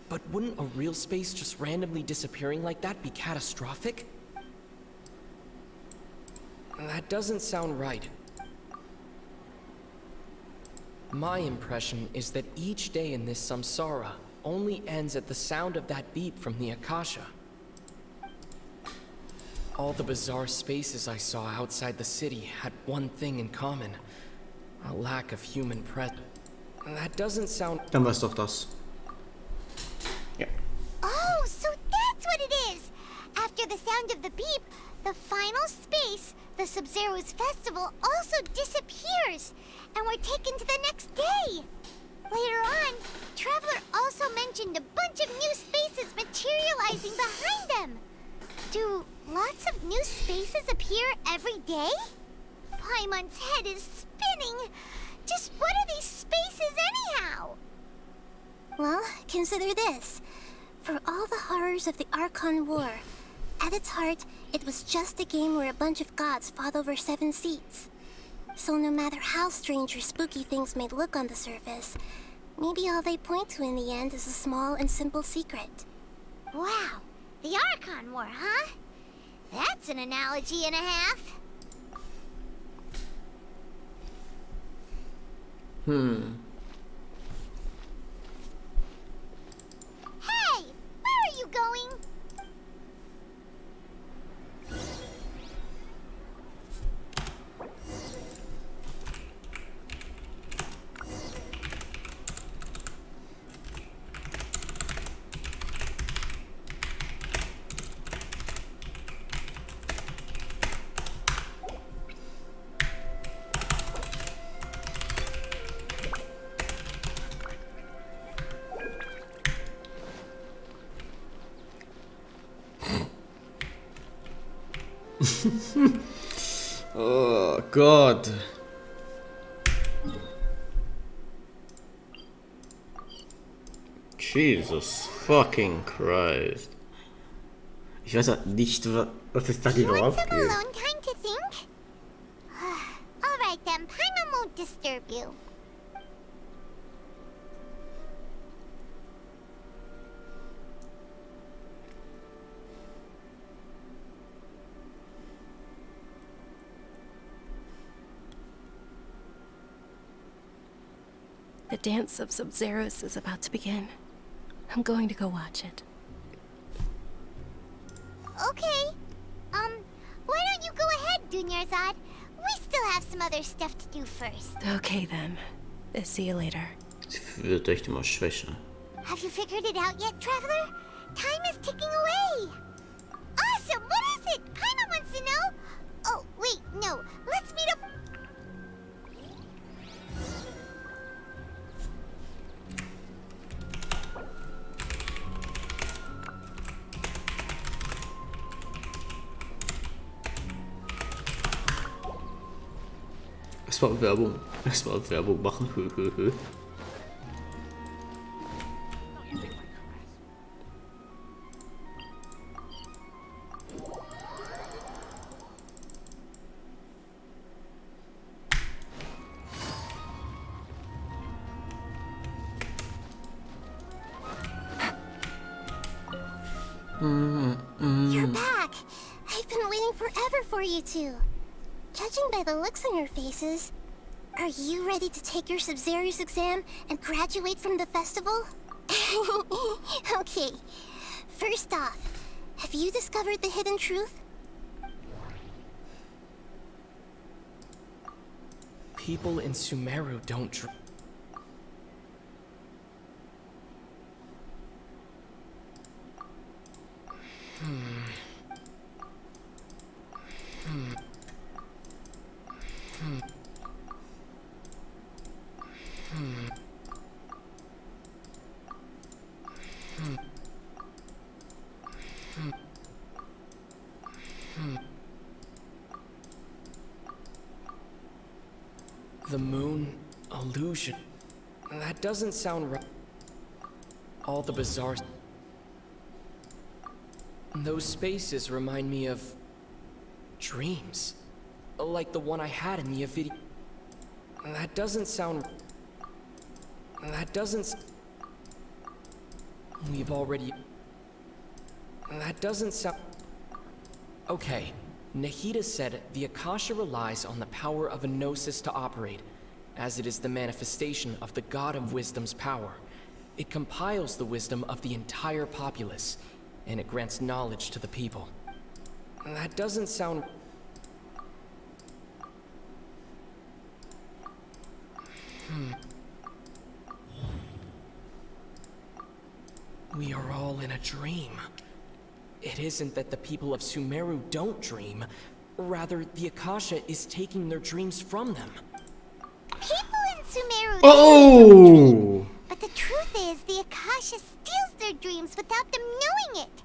But wouldn't a real space just randomly disappearing like that be catastrophic? That doesn't sound right. My impression is that each day in this samsara, only ends at the sound of that beep from the Akasha. All the bizarre spaces I saw outside the city had one thing in common. A lack of human presence. That doesn't sound... Dann war's doch das. Ja. Oh, so that's what it is! After the sound of the beep, the final space, the Sub-Zero's festival, also disappears, and we're taken to the next day. Later on, Traveler also mentioned a bunch of new spaces materializing behind them. Do lots of new spaces appear every day? Paimon's head is spinning. Just what are these spaces anyhow? Well, consider this. For all the horrors of the Archon War, at its heart, it was just a game where a bunch of gods fought over 7 seats. So no matter how strange or spooky things may look on the surface, maybe all they point to in the end is a small and simple secret. Wow, the Archon War, huh? That's an analogy and a half. Hey, where are you going? Oh Gott. Jesus fucking Christ. Ich weiß halt nicht, was ist da genau Want some abgeht. alone time to think? All right then, Paimon won't disturb you. The dance of Sub-Zeros is about to begin. I'm going to go watch it. Okay. Why don't you go ahead, Dunyarzad? We still have some other stuff to do first. Okay then. See you later. Sie wird echt immer schwächer. Have you figured it out yet, Traveler? Time is ticking away. Awesome! What is it? Paimon wants to know. Oh, wait, no. Let's meet up. Erstmal Werbung. Erstmal Werbung machen. You're back! I've been waiting forever for you two. Judging by the looks on your faces, are you ready to take your Sub-Zero's exam and graduate from the festival? Okay, first off, have you discovered the hidden truth? People in Sumeru don't The moon illusion. That doesn't sound right. All the bizarre... Those spaces remind me of... dreams. Like the one I had in the video. That doesn't sound... That doesn't... We've already... That doesn't sound... Okay. Nahida said the Akasha relies on the power of a gnosis to operate, as it is the manifestation of the God of Wisdom's power. It compiles the wisdom of the entire populace, and it grants knowledge to the people. That doesn't sound... We are all in a dream. It isn't that the people of Sumeru don't dream. Rather, the Akasha is taking their dreams from them. People in Sumeru Oh! but the truth is, the Akasha steals their dreams without them knowing it.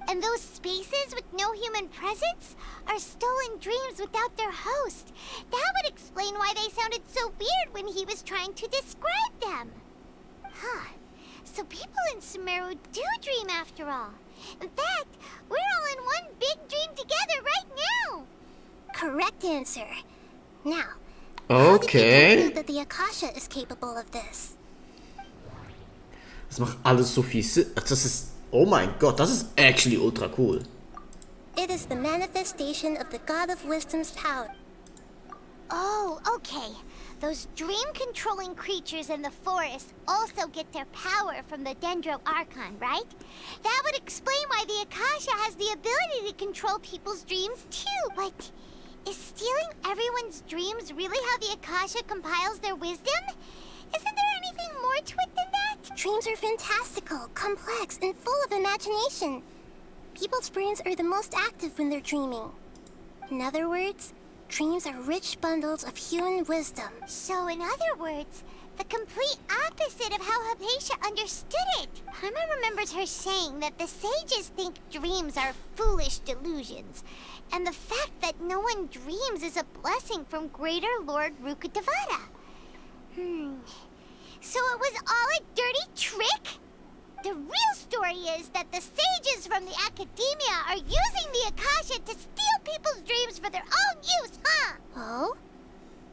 And those spaces with no human presence are stolen dreams without their host. That would explain why they sounded so weird when he was trying to describe them. Huh. So people in Sumeru do dream after all. In fact, we're all in one big dream together right now. Correct answer. Now, Okay. how did you conclude that the Akasha is capable of this? Das macht alles so viel Sinn. Das ist... Oh mein Gott, das ist actually ultra cool. It is the manifestation of the God of Wisdom's power. Oh, okay. Those dream-controlling creatures in the forest also get their power from the Dendro Archon, right? That would explain why the Akasha has the ability to control people's dreams too. But is stealing everyone's dreams really how the Akasha compiles their wisdom? Isn't there anything more to it than that? Dreams are fantastical, complex, and full of imagination. People's brains are the most active when they're dreaming. In other words, dreams are rich bundles of human wisdom. So in other words, the complete opposite of how Hypatia understood it. Paimon remembers her saying that the sages think dreams are foolish delusions, and the fact that no one dreams is a blessing from Greater Lord Rukkhadevata. So it was all a dirty trick? The real story is that the sages from the academia are using the Akasha to steal people's dreams for their own use, huh? Oh?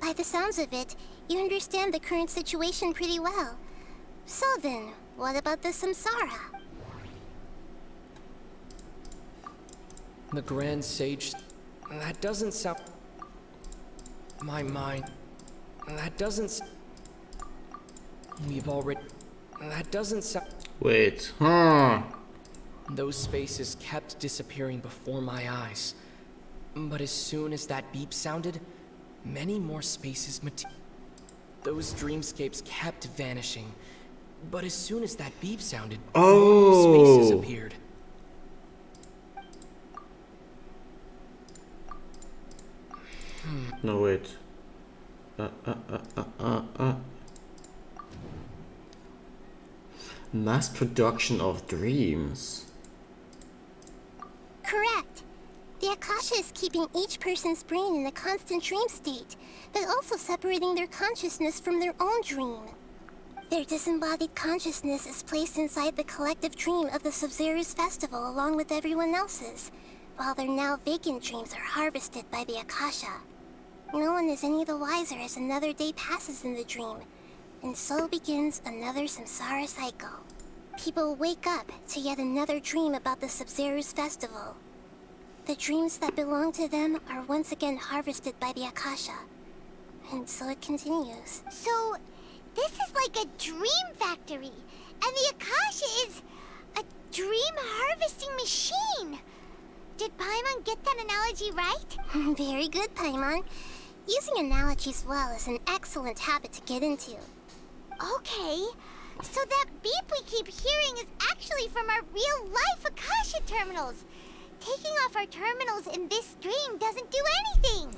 By the sounds of it, you understand the current situation pretty well. So then, what about the Samsara? The Grand Sage... That doesn't sound... My mind... That doesn't... We've already... That doesn't sound... Wait, Those spaces kept disappearing before my eyes. But as soon as that beep sounded, many more spaces Those dreamscapes kept vanishing. But as soon as that beep sounded, more spaces appeared. No, wait. Mass production of dreams. Correct. The Akasha is keeping each person's brain in a constant dream state, but also separating their consciousness from their own dream. Their disembodied consciousness is placed inside the collective dream of the Sub-Zero's festival along with everyone else's, while their now vacant dreams are harvested by the Akasha. No one is any the wiser as another day passes in the dream, and so begins another samsara cycle. People wake up to yet another dream about the Sub-Zero's festival. The dreams that belong to them are once again harvested by the Akasha. And so it continues. So, this is like a dream factory, and the Akasha is a dream harvesting machine. Did Paimon get that analogy right? Very good, Paimon. Using analogies well is an excellent habit to get into. Okay, so that beep we keep hearing is actually from our real-life Akasha terminals. Taking off our terminals in this dream doesn't do anything.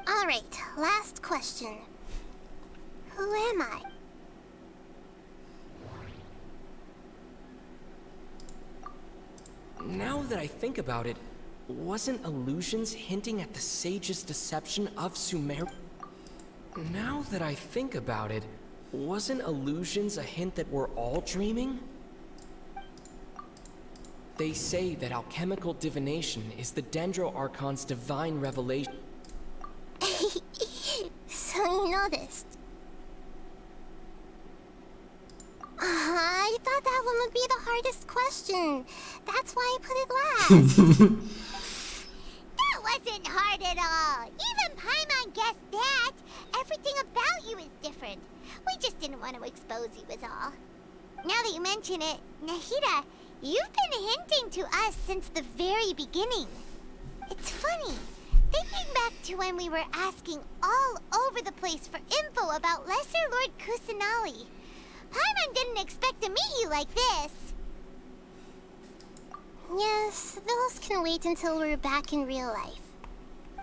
Alright, last question. Who am I? Now that I think about it, wasn't illusions hinting at the sage's deception of Sumeru? Now that I think about it, wasn't illusions a hint that we're all dreaming? They say that alchemical divination is the Dendro Archon's divine revelation. So you noticed. I thought that one would be the hardest question. That's why I put it last. That wasn't hard at all. Even Paimon guessed that. Everything about you is different. We just didn't want to expose you is all. Now that you mention it, Nahida, you've been hinting to us since the very beginning. It's funny, thinking back to when we were asking all over the place for info about Lesser Lord Kusanali. Paimon didn't expect to meet you like this. Yes, those can wait until we're back in real life.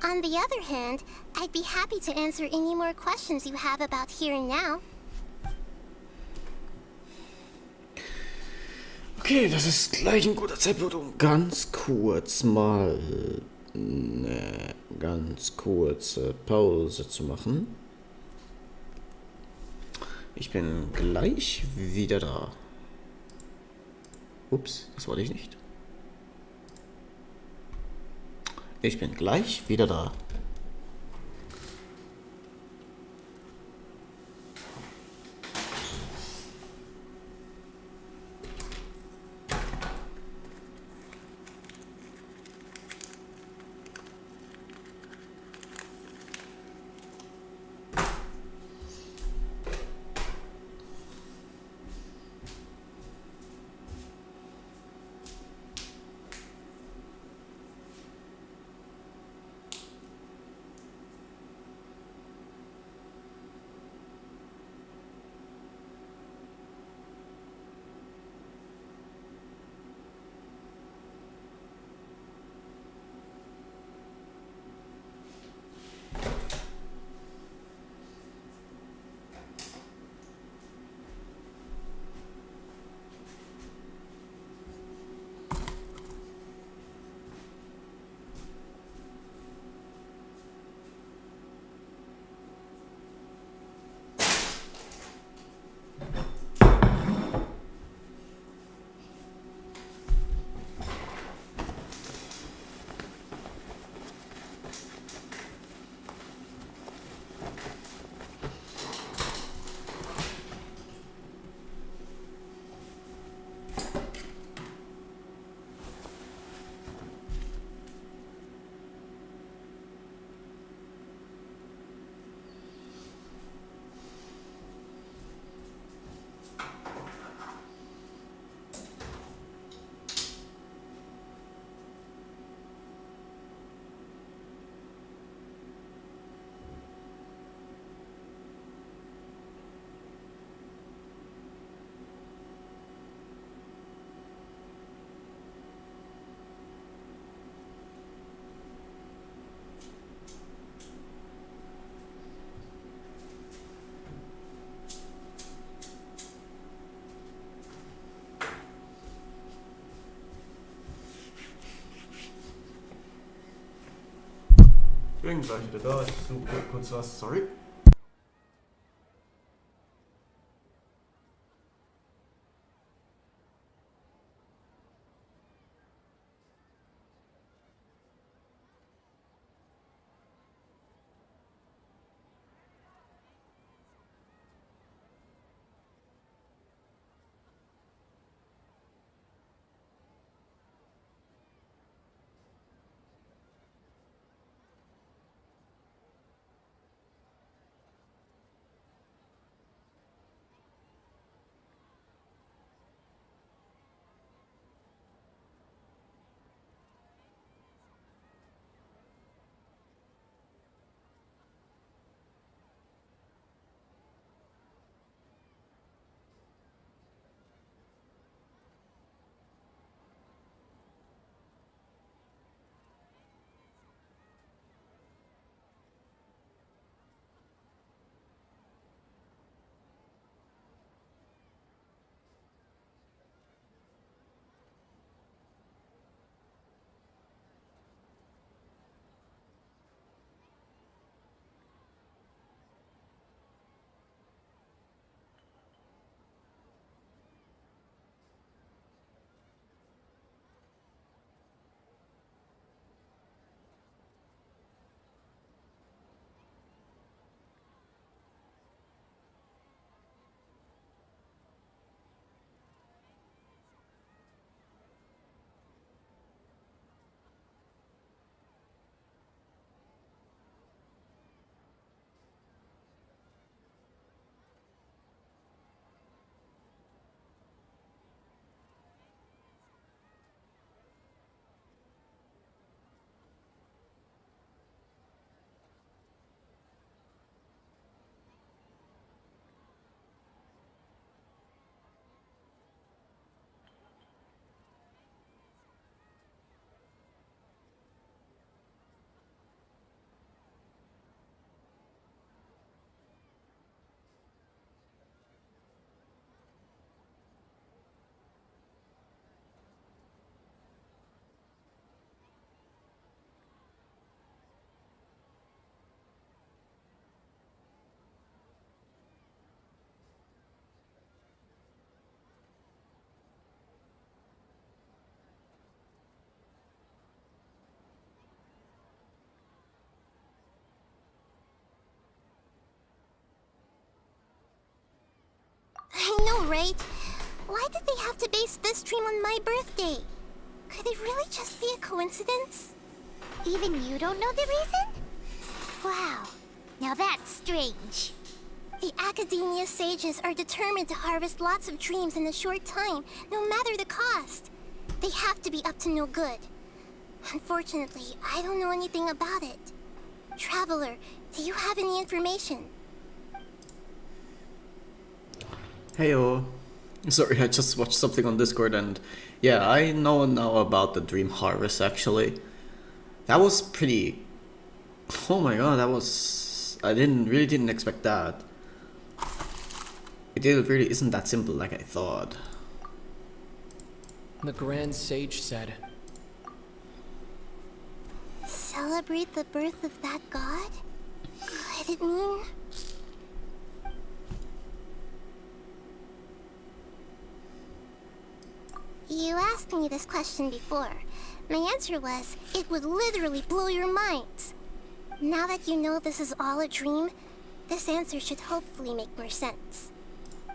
On the other hand, I'd be happy to answer any more questions you have about here and now. Okay, das ist gleich ein guter Zeitpunkt, um ganz kurz mal eine ganz kurze Pause zu machen. Ich bin gleich wieder da. Ups, das wollte ich nicht. Ich bin gleich wieder da. Ich bin gleich wieder da. Ich suche kurz was. Sorry. I know, right? Why did they have to base this dream on my birthday? Could it really just be a coincidence? Even you don't know the reason? Wow, now that's strange. The Academia sages are determined to harvest lots of dreams in a short time, no matter the cost. They have to be up to no good. Unfortunately, I don't know anything about it. Traveler, do you have any information? Heyo. Sorry, I just watched something on Discord and yeah, I know now about the Dream Harvest actually. That was pretty... Oh my god, that was... I really didn't expect that. It really isn't that simple like I thought. The Grand Sage said, Celebrate the birth of that god? Could it mean... You asked me this question before. My answer was, it would literally blow your minds. Now that you know this is all a dream, this answer should hopefully make more sense.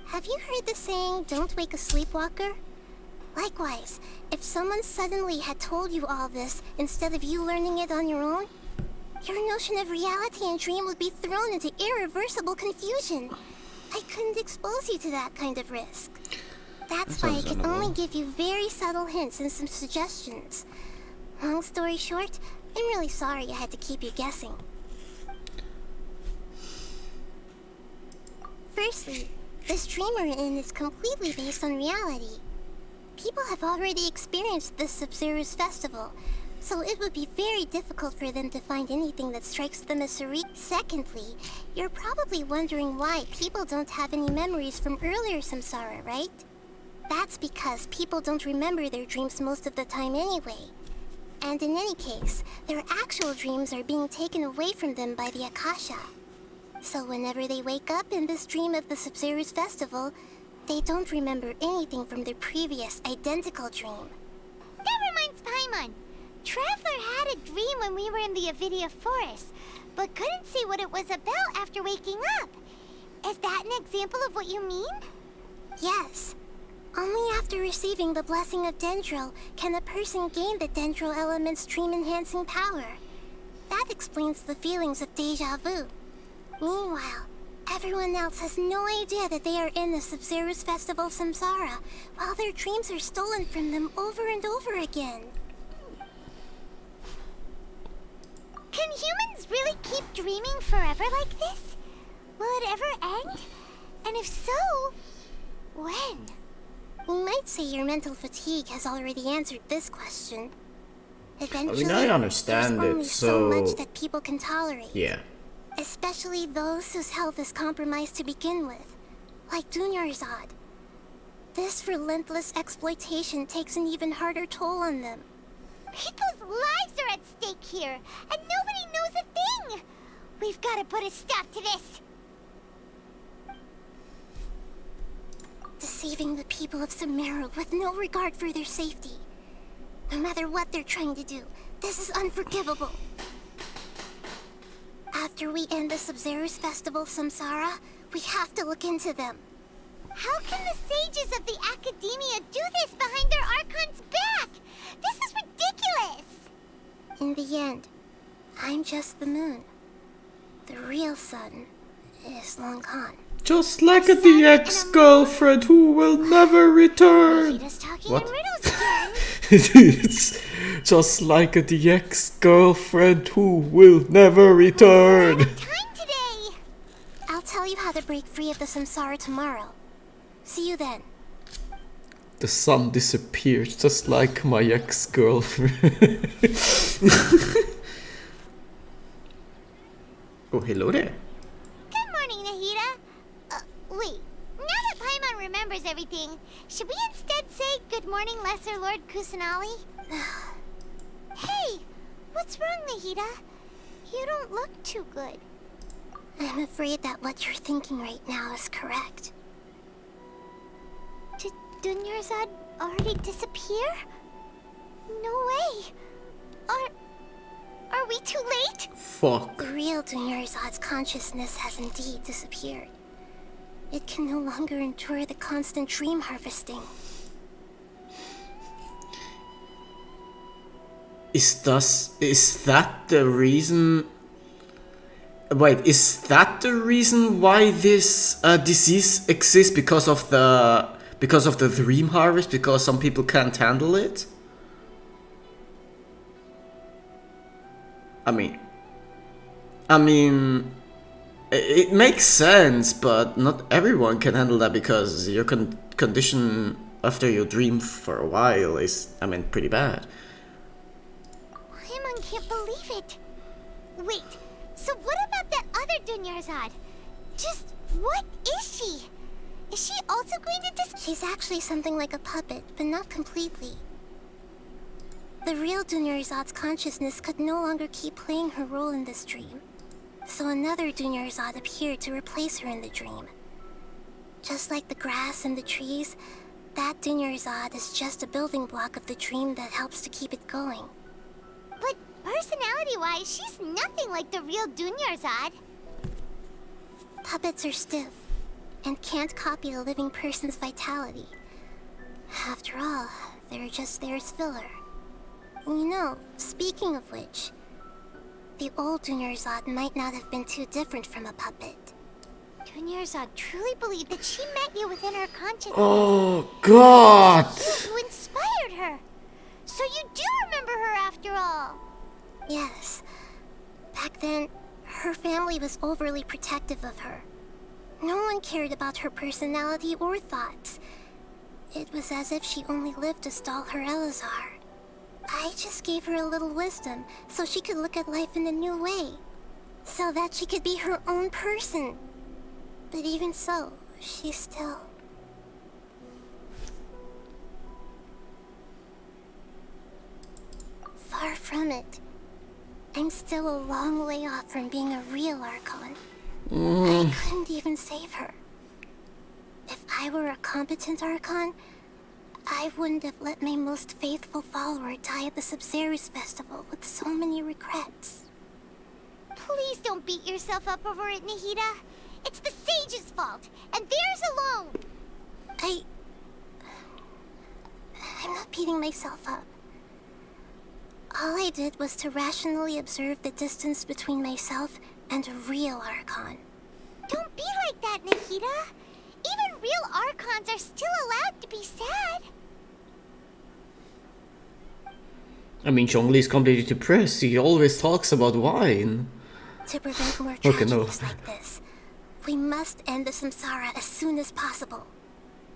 Have you heard the saying, don't wake a sleepwalker? Likewise, if someone suddenly had told you all this instead of you learning it on your own, your notion of reality and dream would be thrown into irreversible confusion. I couldn't expose you to that kind of risk. That's why I can only give you very subtle hints and some suggestions. Long story short, I'm really sorry I had to keep you guessing. Firstly, this dream we're in is completely based on reality. People have already experienced this Sub-Zero's festival, so it would be very difficult for them to find anything that strikes them as surreal. Secondly, you're probably wondering why people don't have any memories from earlier samsara, right? That's because people don't remember their dreams most of the time anyway. And in any case, their actual dreams are being taken away from them by the Akasha. So whenever they wake up in this dream of the Sub-Zero's festival, they don't remember anything from their previous identical dream. That reminds Paimon. Traveler had a dream when we were in the Avidia Forest, but couldn't see what it was about after waking up. Is that an example of what you mean? Yes. Only after receiving the blessing of Dendro can a person gain the Dendro element's dream-enhancing power. That explains the feelings of deja vu. Meanwhile, everyone else has no idea that they are in the Sub-Zero's festival samsara, while their dreams are stolen from them over and over again. Can humans really keep dreaming forever like this? Will it ever end? And if so, when? We might say your mental fatigue has already answered this question. Eventually, I mean, I understand there's it, only so so... much that people can tolerate. Yeah. Especially those whose health is compromised to begin with, like Dunyarzad. This relentless exploitation takes an even harder toll on them. People's lives are at stake here, and nobody knows a thing! We've got to put a stop to this! Deceiving the people of Sumeru with no regard for their safety. No matter what they're trying to do, this is unforgivable. After we end the Sub-Zero's festival samsara, we have to look into them. How can the sages of the Academia do this behind their Archon's back? This is ridiculous! In the end, I'm just the moon. The real sun is long gone. Just like the ex-girlfriend who will never return. What? It's just like the ex-girlfriend who will never return. Time today. I'll tell you how to break free of the samsara tomorrow. See you then. The sun disappeared just like my ex-girlfriend. Oh, hello there. Good morning, Nahida. Wait. Now that Paimon remembers everything, should we instead say good morning, Lesser Lord Kusanali? Hey, what's wrong, Nahida? You don't look too good. I'm afraid that what you're thinking right now is correct. Did Dunyarzad already disappear? No way. Are we too late? Fuck. The real Dunyarzad's consciousness has indeed disappeared. It can no longer endure the constant dream harvesting. Is that the reason? Wait, is that the reason why this disease exists? Because of the dream harvest? Because some people can't handle it? I mean, it makes sense, but not everyone can handle that because your condition after you dream for a while is, pretty bad. Paimon can't believe it. Wait, so what about that other Dunyarzad? Just what is she? Is she also going to She's actually something like a puppet, but not completely. The real Dunyarzad's consciousness could no longer keep playing her role in this dream. So another Dunyarzad appeared to replace her in the dream. Just like the grass and the trees, that Dunyarzad is just a building block of the dream that helps to keep it going. But personality-wise, she's nothing like the real Dunyarzad. Puppets are stiff, and can't copy a living person's vitality. After all, they're just there as filler. You know, speaking of which, the old Dunyarzad might not have been too different from a puppet. Dunyarzad truly believed that she met you within her consciousness. Oh, God! You who inspired her. So you do remember her after all. Yes. Back then, her family was overly protective of her. No one cared about her personality or thoughts. It was as if she only lived to stall her Elazar. I just gave her a little wisdom so she could look at life in a new way. So that she could be her own person. But even so, she's still... Far from it. I'm still a long way off from being a real Archon. I couldn't even save her. If I were a competent Archon, I wouldn't have let my most faithful follower die at the Sub-Zerus Festival with so many regrets. Please don't beat yourself up over it, Nahida. It's the Sage's fault, and theirs alone. I'm not beating myself up. All I did was to rationally observe the distance between myself and a real Archon. Don't be like that, Nahida. Even real Archons are still allowed to be sad. Zhongli is completely depressed. He always talks about wine. To prevent more Okay, tragedies like this, we must end the samsara as soon as possible.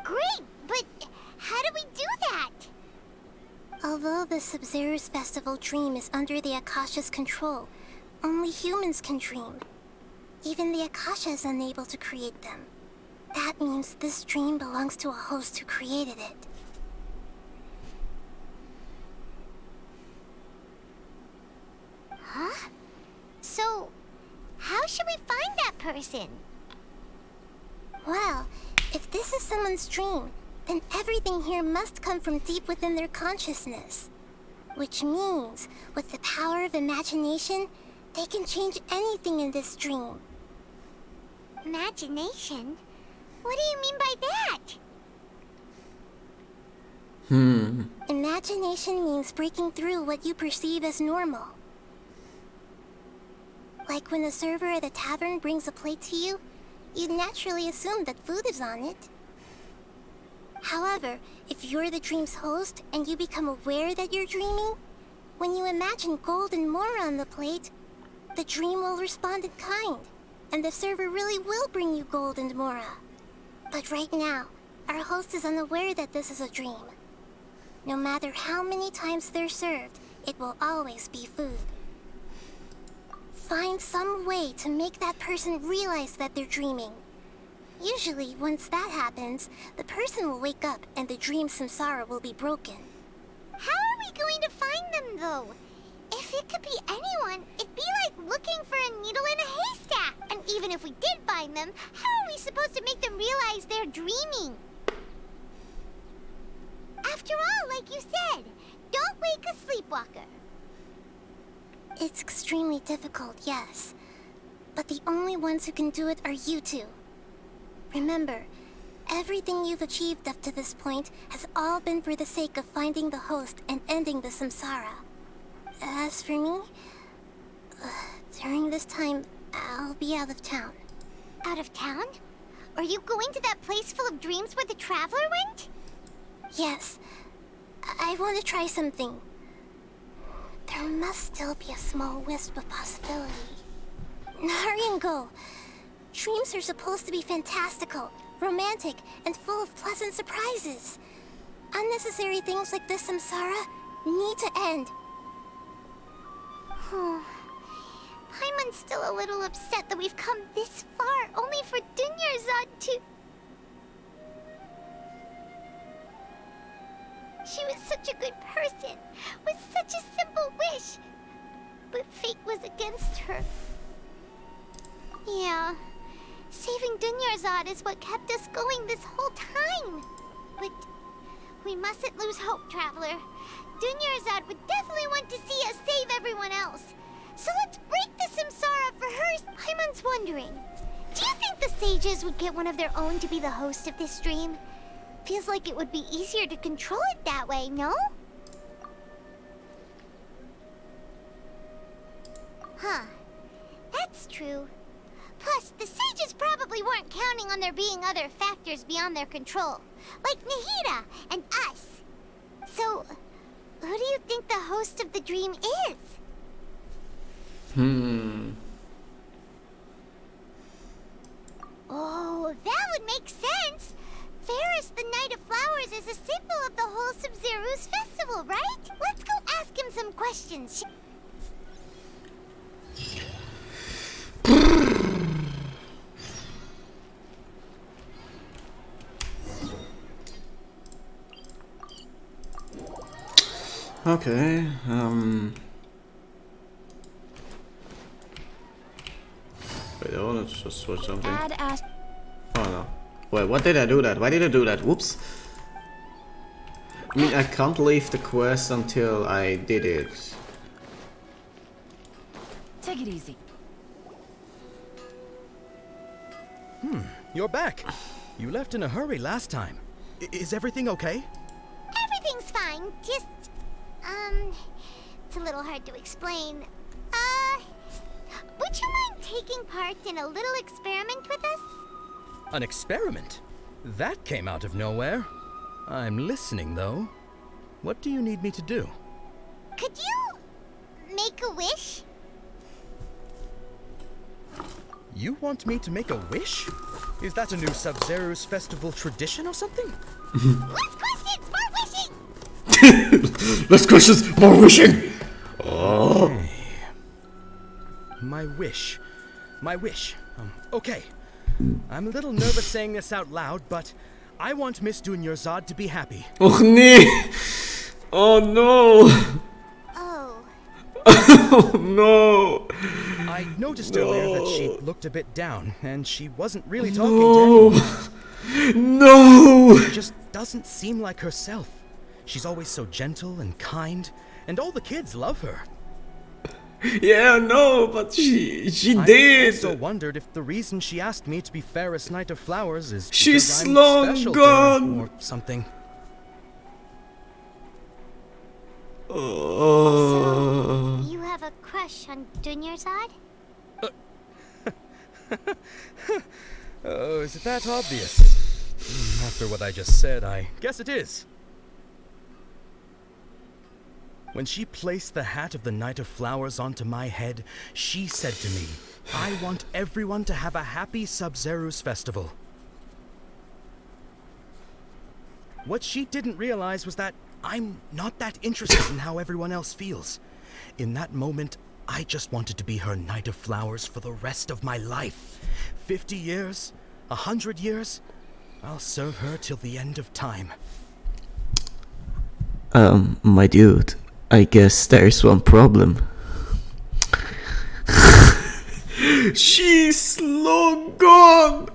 Great, but how do we do that? Although the Sub-Zerus Festival dream is under the Akasha's control, only humans can dream. Even the Akasha is unable to create them. That means this dream belongs to a host who created it. Huh? So, how should we find that person? Well, if this is someone's dream, then everything here must come from deep within their consciousness. Which means, with the power of imagination, they can change anything in this dream. Imagination? What do you mean by that? Imagination means breaking through what you perceive as normal. Like when a server at a tavern brings a plate to you, you'd naturally assume that food is on it. However, if you're the dream's host and you become aware that you're dreaming, when you imagine gold and more on the plate, the dream will respond in kind, and the server really will bring you gold and mora. But right now, our host is unaware that this is a dream. No matter how many times they're served, it will always be food. Find some way to make that person realize that they're dreaming. Usually, once that happens, the person will wake up and the dream samsara will be broken. How are we going to find them, though? If it could be anyone, it'd be like looking for a needle in a haystack. And even if we did find them, how are we supposed to make them realize they're dreaming? After all, like you said, don't wake a sleepwalker. It's extremely difficult, yes. But the only ones who can do it are you two. Remember, everything you've achieved up to this point has all been for the sake of finding the host and ending the samsara. As for me, during this time, I'll be out of town. Out of town? Are you going to that place full of dreams where the Traveler went? Yes. I want to try something. There must still be a small wisp of possibility. Hurry and go. Dreams are supposed to be fantastical, romantic, and full of pleasant surprises. Unnecessary things like this samsara need to end. Paimon's still a little upset that we've come this far only for Dunyarzad to... She was such a good person, with such a simple wish. But fate was against her. Yeah, saving Dunyarzad is what kept us going this whole time. But we mustn't lose hope, Traveler. Dunyarzad would definitely want to see us save everyone else. So let's break the samsara for her. Paimon's wondering, do you think the sages would get one of their own to be the host of this dream? Feels like it would be easier to control it that way, no? Huh. That's true. Plus, the sages probably weren't counting on there being other factors beyond their control, like Nahida and us. So, who do you think the host of the dream is? Oh, that would make sense. Ferris, the Knight of Flowers, is a symbol of the whole Sub-Zero's festival, right? Let's go ask him some questions. Okay, wait, I wanted to just switch something. Oh no. Wait, what did I do that? Why did I do that? Whoops. I mean, I can't leave the quest until I did it. Take it easy. You're back. You left in a hurry last time. Is everything okay? Everything's fine, just... it's a little hard to explain. Would you mind taking part in a little experiment with us? An experiment? That came out of nowhere. I'm listening, though. What do you need me to do? Could you make a wish? You want me to make a wish? Is that a new Sub-Zero's festival tradition or something? Less questions, more wishing! Less questions, more wishing! Oh. Okay. My wish. Okay. I'm a little nervous saying this out loud, but I want Miss Dunyarzad to be happy. Oh, nee. Oh, no. Oh. Oh, no. I noticed earlier that she looked a bit down, and she wasn't really talking to anyone. No. She just doesn't seem like herself. She's always so gentle and kind, and all the kids love her. Yeah, no, but she I did. also wondered if the reason she asked me to be Ferris Knight of Flowers is She's because I'm long special gone. to her or something. Oh. So, you have a crush on Dunyarzad? Oh, is it that obvious? After what I just said, I guess it is. When she placed the hat of the Knight of Flowers onto my head, she said to me, I want everyone to have a happy Sub-Zero's festival. What she didn't realize was that I'm not that interested in how everyone else feels. In that moment, I just wanted to be her Knight of Flowers for the rest of my life. 50 years, 100 years, I'll serve her till the end of time. My dude, I guess there's one problem. She's long gone!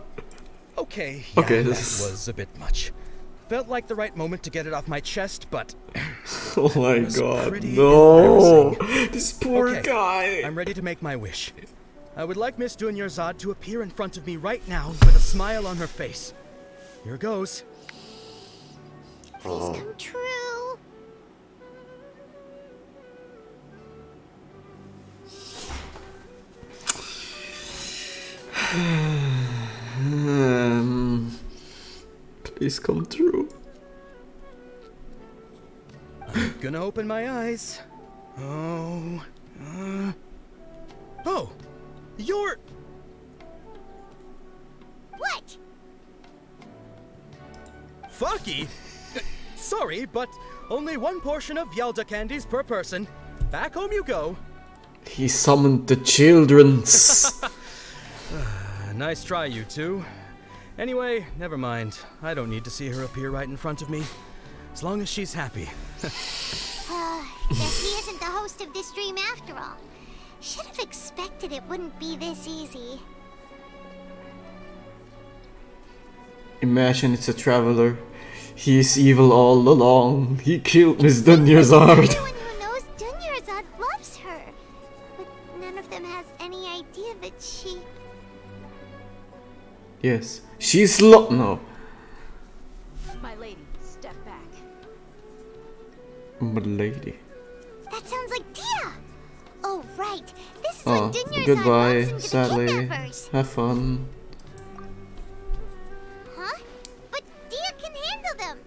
Okay, yeah, Okay, that this- was a bit much. Felt like the right moment to get it off my chest, but... Oh my it was god, pretty no! embarrassing. This poor Okay, guy! I'm ready to make my wish. I would like Miss Dunyarzad to appear in front of me right now with a smile on her face. Here goes. Please come true. Please come true. I'm gonna open my eyes. Oh. Oh! You're... What? Fucky? Sorry, but only one portion of Yalda candies per person. Back home you go. He summoned the children's. Nice try, you two. Anyway, never mind. I don't need to see her appear right in front of me. As long as she's happy. Guess he isn't the host of this dream after all. Should have expected it wouldn't be this easy. Imagine it's a traveler. He is evil all along. He killed Miss Dunyarzad. Everyone who knows Dunyarzad loves her. But none of them has any idea that she... Yes, she's no. My lady, step back. My lady. That sounds like Dia! Oh, right. This is Oh, what Dunyarzad goodbye, bumps into the sadly. kidnappers. Have fun. Huh? But Dia can handle them.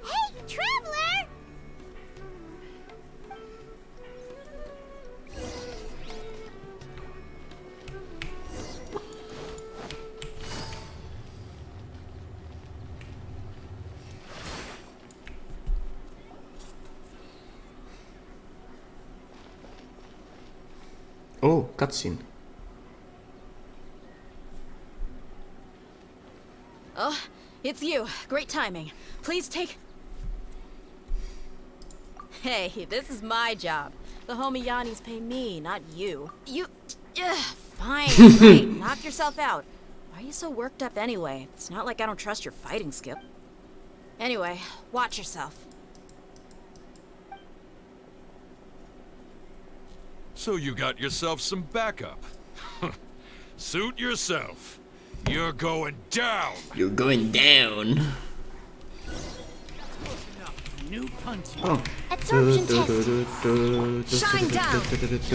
Hey, traveler! Oh, cutscene. Oh, it's you. Great timing. Please take... Hey, this is my job. The homie Yannis pay me, not you. You... fine, great. Knock yourself out. Why are you so worked up anyway? It's not like I don't trust your fighting skill. Anyway, watch yourself. So you got yourself some backup. Suit yourself. You're going down. You're going down. New punch. Oh. Absorption test. Shine down.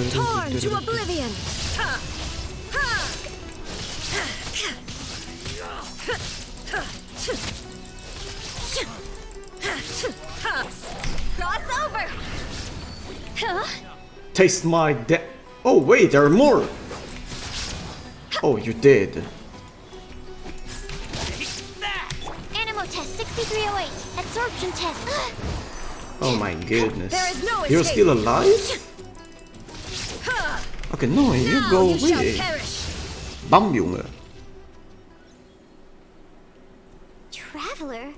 Torn to oblivion. Ha! Cross over. Huh? Taste my Oh wait, there are more. Oh, you're dead. Animal test 6308. Absorption test. Oh my goodness. There is no You're escape. still alive? Okay, no, you Now go you shall away. perish. Bam, Junge. Traveler,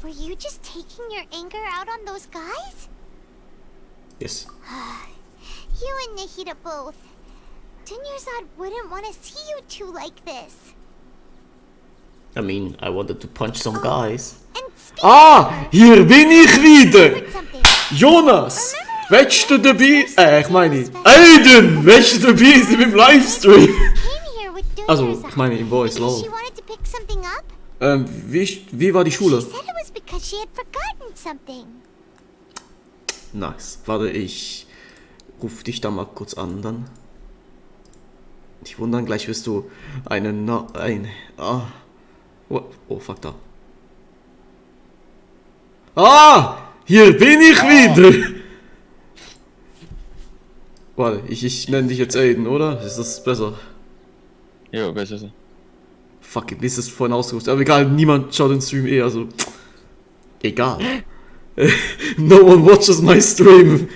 were you just taking your anger out on those guys? Yes. You and Nahida both. Dunyarzad wouldn't want to see you two like this. I mean, I wanted to punch some guys. And speaking Ah, hier bin ich wieder. of something, Jonas, willst du dabei? Ich meine, Aiden, willst du dabei sein beim Livestream? came here with Also, Dunyarzad ich meine, im Voice, because lol. she wanted to pick something up. Wie war die Schule? She said it was because she had forgotten something. Nice. Warte, ich ruf dich da mal kurz an, dann. Nicht wundern, gleich wirst du Oh, fuck da. Ah! Hier bin ich wieder! Warte, ich nenne dich jetzt Aiden, oder? Ist das besser? Ja, besser so. Fuck it, das ist vorhin ausgerüstet. Aber egal, niemand schaut den Stream eh, also... Egal. No one watches my stream.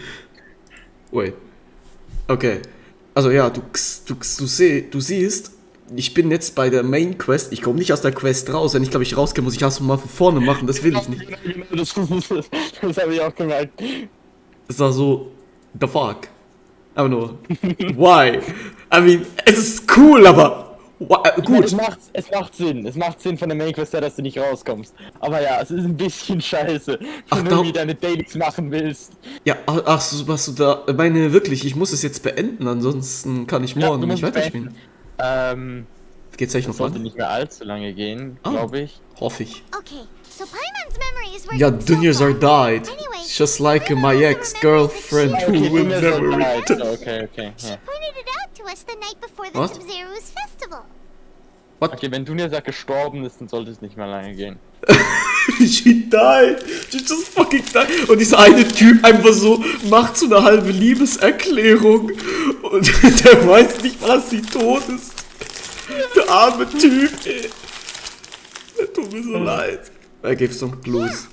Wait. Okay. Also ja, du siehst, ich bin jetzt bei der Main Quest. Ich komme nicht aus der Quest raus. Wenn ich glaube ich rauskomme, muss ich erst mal von vorne machen. Das will ich nicht. Das habe ich auch gemerkt. Das war so, the fuck. Aber nur, why? I mean, es ist cool, aber gut. Es macht Sinn. Es macht Sinn von der Main Quest her, dass du nicht rauskommst. Aber ja, es ist ein bisschen scheiße, wenn du irgendwie deine Dailies machen willst. Ja, ach so, was du da... meine wirklich, ich muss es jetzt beenden, ansonsten kann ich morgen nicht weiterspielen. Geht's eigentlich noch sollte lang? nicht mehr allzu lange gehen, glaube ich. Hoffe ich. Okay, so Paimon's memory is Ja, working so Dunyazar far. died. Anyway, It's just like my ex-girlfriend who will never return. Okay. she Ja. pointed it out to us the night before the What? Sub-Zero's festival. Okay, wenn Dunyazar gestorben ist, dann sollte es nicht mehr lange gehen. She died. She just fucking died. Und dieser eine Typ einfach so macht so eine halbe Liebeserklärung. Und der weiß nicht, was sie tot ist. Der arme Typ, ey. Der tut mir so leid. I gave some blues.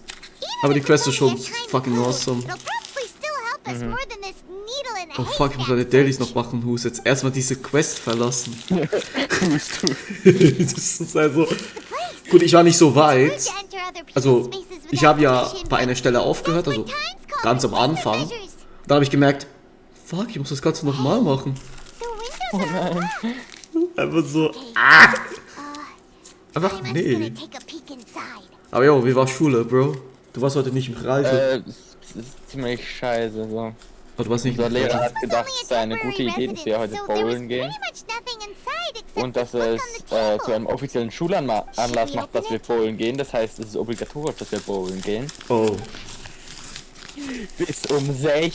Aber die Quest ist schon fucking awesome. It'll probably still help us more than this needle in a Oh fuck, ich muss meine Dailies noch machen, Hus. Jetzt erstmal diese Quest verlassen. Das ist also... Gut, ich war nicht so weit. Also, ich habe ja bei einer Stelle aufgehört, also ganz am Anfang. Dann habe ich gemerkt, fuck, ich muss das Ganze nochmal machen. Oh nein. Einfach so, einfach, nee. Aber jo, wie war Schule, Bro? Du warst heute nicht im Kreise. Das ist ziemlich scheiße, so. Oh, du warst nicht Unser im Lehrer Kreise. hat gedacht, es sei eine gute Idee, dass wir heute bowlen gehen. Und dass er es zu einem offiziellen Schulanlass macht, dass wir bowlen gehen. Das heißt, es ist obligatorisch, dass wir bowlen gehen. Oh. Bis um 6.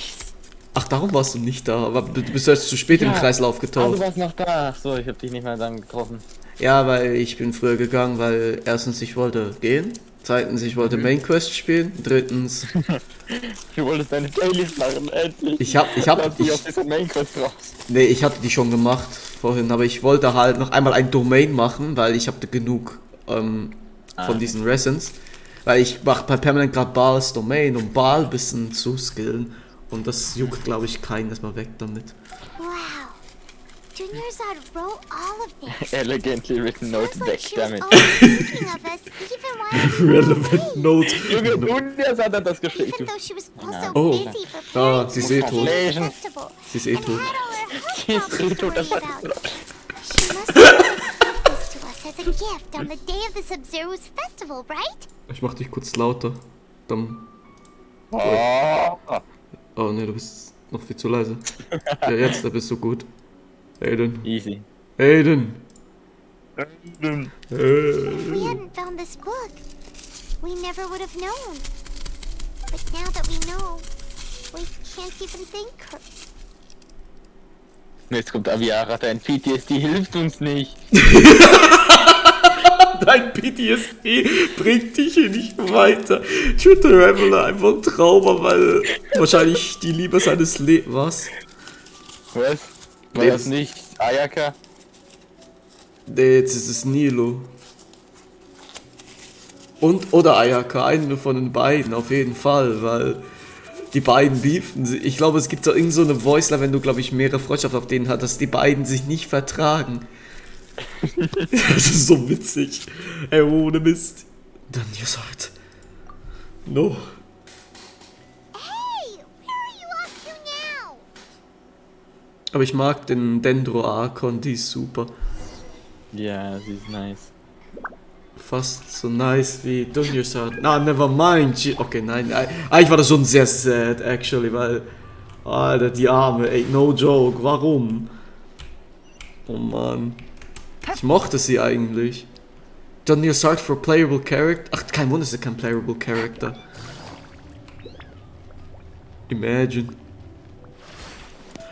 Ach, darum warst du nicht da. Aber du bist erst zu spät im Kreislauf Ah, getaucht. du warst noch da. Ach so, ich hab dich nicht mehr dann getroffen. Ja, weil ich bin früher gegangen, weil erstens ich wollte gehen. Zweitens, ich wollte Main Quest spielen. Drittens... Du wolltest deine Dailies machen, endlich. Ich hatte die schon gemacht vorhin, aber ich wollte halt noch einmal ein Domain machen, weil ich hatte genug von diesen Resins. Weil ich mache bei Permanent gerade Baals Domain, um Baal ein bisschen zu skillen. Und das juckt, glaube ich, keinen. Erstmal weg damit. Wow. Dunyazar wrote all of this. Elegantly written note, weg damit. Relevant Note. Junge, Dunyazar hat das geschrieben. Oh, ah, sie ist eh tot. Sie ist eh tot. Sie ist eh tot, das war as a gift on the day of the Sub-Zero's festival, right? Ich mach dich kurz lauter. Dann... Oh ne, du bist noch viel zu leise. Ja, jetzt, da bist du gut. Aiden. Easy. Aiden. If we hadn't found this book, we never would have known. But now that we know, we can't even think. Jetzt kommt Aviara, dein PTSD hilft uns nicht. Dein PTSD bringt dich hier nicht weiter. Tut der Reveler einfach ein Trauma, weil wahrscheinlich die Liebe seines Lebens... Was? Was? War das nicht Ayaka? Nee, jetzt ist es Nilo. Oder Ayaka, einen von den beiden, auf jeden Fall, weil die beiden beefen. Ich glaube, es gibt so irgend so eine Voiceler, wenn du, glaube ich, mehrere Freundschaften auf denen hast, dass die beiden sich nicht vertragen. Das ist so witzig. Ey, ohne Mist. Dann just halt. No. Hey, where are you off to now? Aber ich mag den Dendro Archon, die ist super. Ja, sie ist nice. Fast so nice wie Dunyazar. Na, never mind. Okay, nein. Eigentlich war das schon sehr sad, actually, weil... Alter, die Arme, ey, no joke. Warum? Oh Mann. Ich mochte sie eigentlich. Dunyazar for playable character. Ach, kein Wunder, ist kein playable character. Imagine.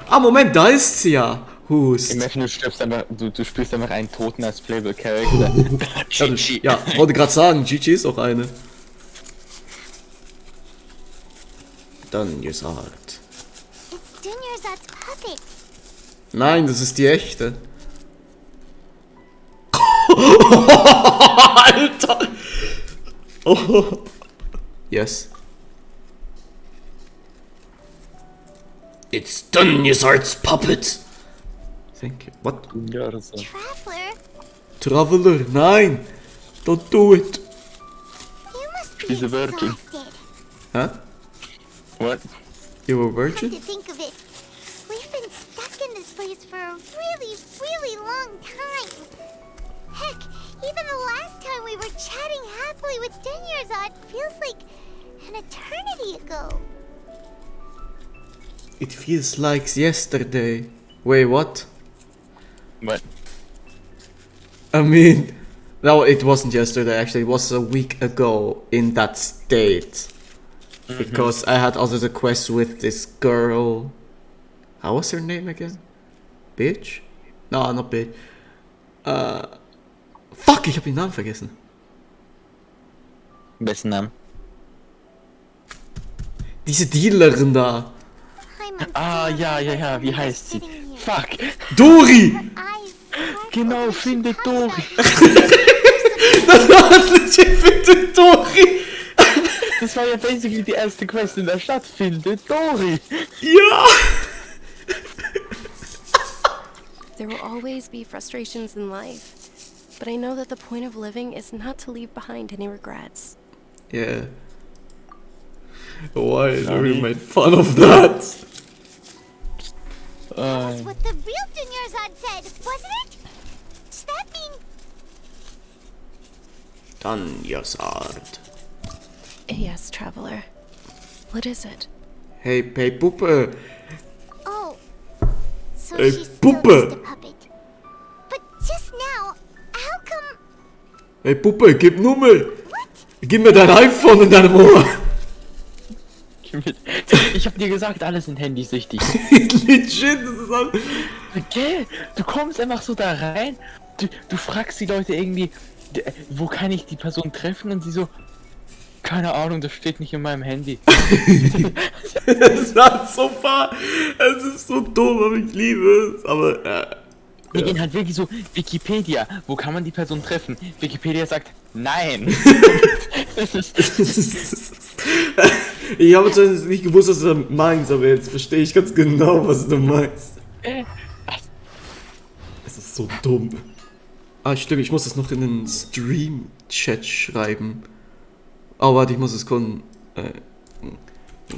Ah, Moment, da ist sie ja. Hust. Imagine, du stirbst einfach, du spielst einfach einen Toten als playable Character. Ja, wollte gerade sagen, GG ist auch eine. Dunyazar. It's Dunyazar's puppet. Nein, das ist die echte. Alter! Oh. Yes. It's Dunyazar's puppet. Thank you. What? Ja, das ist Traveler, nein! Don't do it! She's a virgin. Huh? What? You were a Come virgin? to think of it, we've been stuck in this place for a really, really long time. Heck, even the last time we were chatting happily with Dunyazar feels like an eternity ago. It feels like yesterday. Wait, what? What? I mean, no, it wasn't yesterday. Actually, it was a week ago in that state. Because I had also the quest with this girl. How was her name again? Bitch? No, not bitch. Fuck, ich hab den Namen vergessen. Wessen Namen? Diese Dealerin da. Ah, ja, wie heißt sie? Fuck! Dori! Genau, findet Dori! Findet Dori! Das war ja basically die erste Quest in der Stadt. Findet Dori! Ja! There will always be frustrations in life, but I know that the point of living is not to leave behind any regrets. Yeah. Why Dori made fun of that? That's what the real Dunyarzad said, wasn't it? Does that mean... Dunyarzad. Yes, traveler. What is it? Hey Puppe. Oh, so Hey she's still just a Puppe. puppet. But just now, how come... Hey Puppe, gib Nummer. Gib mir dein iPhone in deinem Ohr. Ich hab dir gesagt, alle sind handysüchtig. Legit, das ist alles. Okay, du kommst einfach so da rein, du fragst die Leute irgendwie, wo kann ich die Person treffen? Und sie so, keine Ahnung, das steht nicht in meinem Handy. Es war so wahr. Es ist so dumm, aber ich liebe es. Aber Wir gehen halt wirklich so, Wikipedia, wo kann man die Person treffen? Wikipedia sagt, nein. Ich habe zuerst nicht gewusst, was du meinst, aber jetzt verstehe ich ganz genau, was du meinst. Es ist so dumm. Ah, stimmt, ich muss das noch in den Stream-Chat schreiben. Oh, warte, ich muss es können.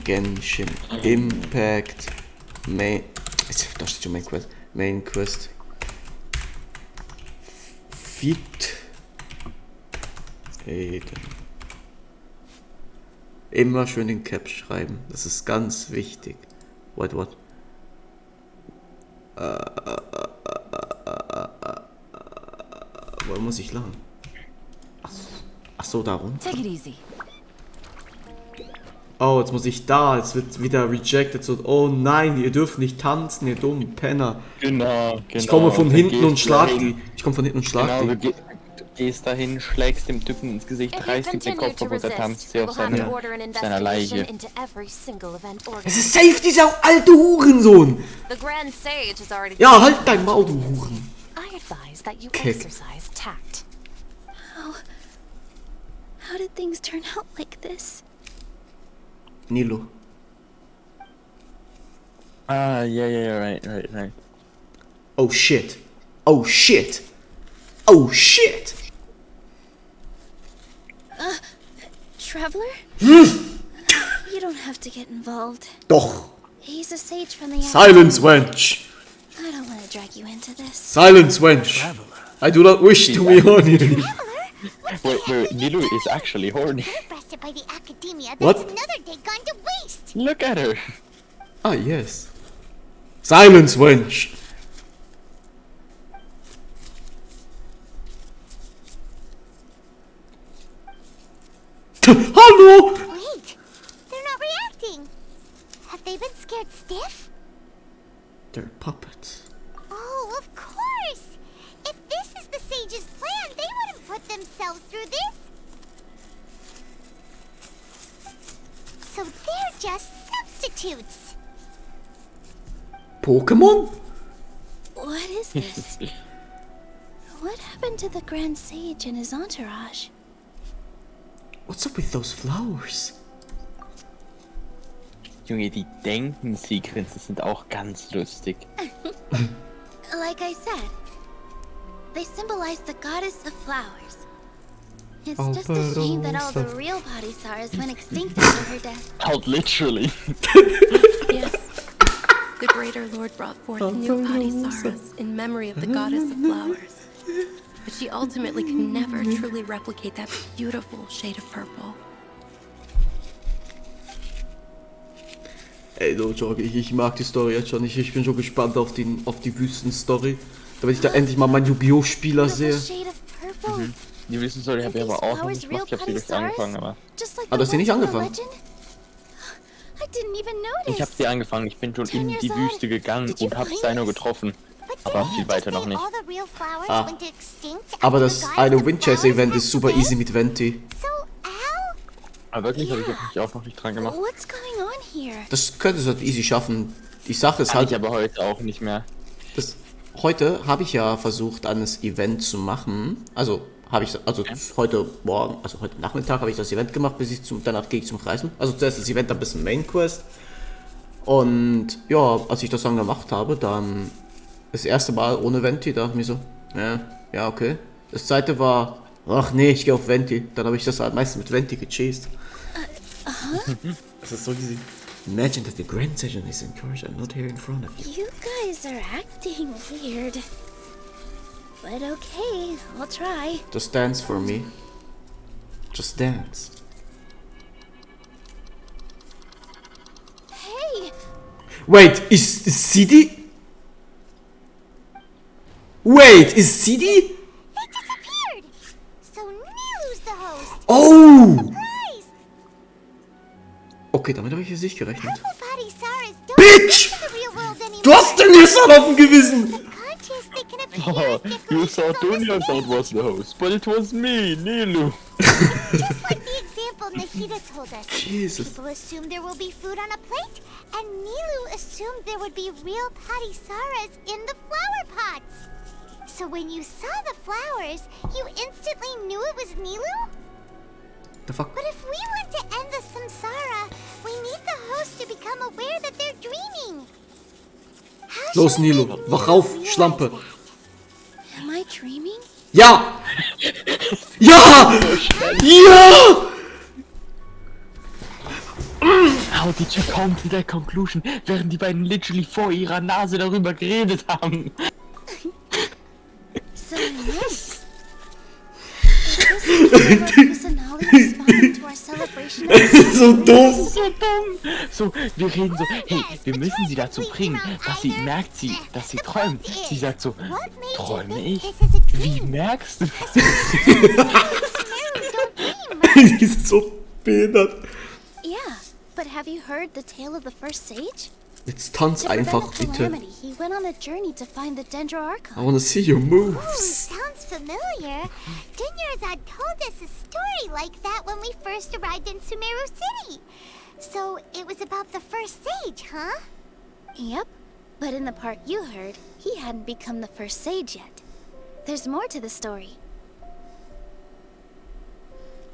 Genshin Impact Main. Da steht schon Main Quest. Main Quest. Fit. Reden. Immer schön den Cap schreiben. Das ist ganz wichtig. What? Wo muss ich lang? Ach so, darum. Take it easy. Oh, jetzt muss ich da. Jetzt wird wieder rejected. So, oh nein, ihr dürft nicht tanzen, ihr dummen Penner. Genau. Ich komme von Dann hinten gehst und du schlag dahin. die. Ich komme von hinten und schlag Genau, die. du gehst dahin, schlägst dem Typen ins Gesicht, reißt ihm den Kopf ab und er tanzt sie auf seiner Leiche. Es ist safe, dieser alte Hurensohn. Ja, halt dein Maul, du Huren. I advise that you Kick. exercise tact. How did things turn out like this? Nilo. Ah, yeah, right. Oh shit. Traveler? You don't have to get involved. Doch. He's a sage from the Silence, wench. I don't want to drag you into this. Silence, wench. I do not wish to be horny. Wait, Nilo is actually horny. Breasted by the academia, What? that's another day gone to waste. Look at her. Ah, yes. Silence, wench. Hallo! Wait, they're not reacting. Have they been scared stiff? They're puppets. Oh, of course. If this is the sage's plan, they wouldn't put themselves through this. So they're just substitutes. Pokemon? What is this? What happened to the Grand Sage and his entourage? What's up with those flowers? Junge, die Denken-Sequences sind auch ganz lustig. Like I said, they symbolize the goddess of flowers. It's just a shame that all the real body stars went extinct after her death. Halt literally. Yes. The Greater Lord brought forth new body sorrows in memory of the goddess of flowers. But she ultimately could never truly replicate that beautiful shade of purple. Ey, Dojo, ich mag die Story jetzt schon. Ich bin schon gespannt auf die Wüsten-Story. Damit ich da endlich mal meinen Yu-Gi-Oh! Spieler sehe. Die wissen soll, ich habe ja aber auch noch nicht gemacht. Ich habe sie nicht angefangen, aber... Ah, du hast sie nicht angefangen? Ich habe sie angefangen. Ich bin schon in die Wüste gegangen und habe Sino getroffen. Aber viel weiter noch nicht. Ah. Aber das eine Windchase-Event ist super easy mit Venti. Aber wirklich habe ich mich auch noch nicht dran gemacht. Das könntest du halt easy schaffen. Die Sache ist Kann halt... ich aber heute auch nicht mehr. Heute habe ich ja versucht, ein Event zu machen. Also heute Morgen, also heute Nachmittag habe ich das Event gemacht, danach gehe ich zum Reisen. Also zuerst das Event, dann ein bisschen Main Quest. Und ja, als ich das dann gemacht habe, dann das erste Mal ohne Venti, dachte ich mir so, ja, okay. Das zweite war, ach nee, ich gehe auf Venti. Dann habe ich das halt meistens mit Venti gechased. Das ist so easy. Imagine that the grand session is encouraged and not here in front of you. You guys are acting weird. But okay, I'll try. Just dance for me. Just dance. Hey! Wait, is CD? Wait, is CD? They disappeared! So Nilu's the host! Oh! Surprise! Okay, damit habe ich jetzt nicht gerechnet. Don't Bitch! Du hast den Nissan auf dem Gewissen! Oh, you thought Dunya-san was the host, but it was me, Nilu. Just like the example Nahida told us. Jesus. People assumed there will be food on a plate, and Nilu assumed there would be real Patisaras in the flower pots. So when you saw the flowers, you instantly knew it was Nilu? The fuck? But if we want to end the samsara, we need the host to become aware that they're dreaming. Los, Nilu, wach auf, Schlampe. Am I dreaming? Ja! Ja! Ja! How did you come to that conclusion, während die beiden literally vor ihrer Nase darüber geredet haben? So nice. So dumm. So dumm. So, wir reden so, hey, wir müssen sie dazu bringen, dass sie merkt, dass sie träumt. Sie sagt so, träume ich? Wie merkst du? Die ist so behindert. Yeah, but have you heard the tale of the first sage? Jetzt tanz einfach, bitte. He went on a journey to find the Dendro Archon. I wanna see your moves. Sounds familiar. Dunyarzad told us a story like that when we first arrived in Sumeru City. So it was about the first sage, huh? Yep, but in the part you heard, he hadn't become the first sage yet. There's more to the story.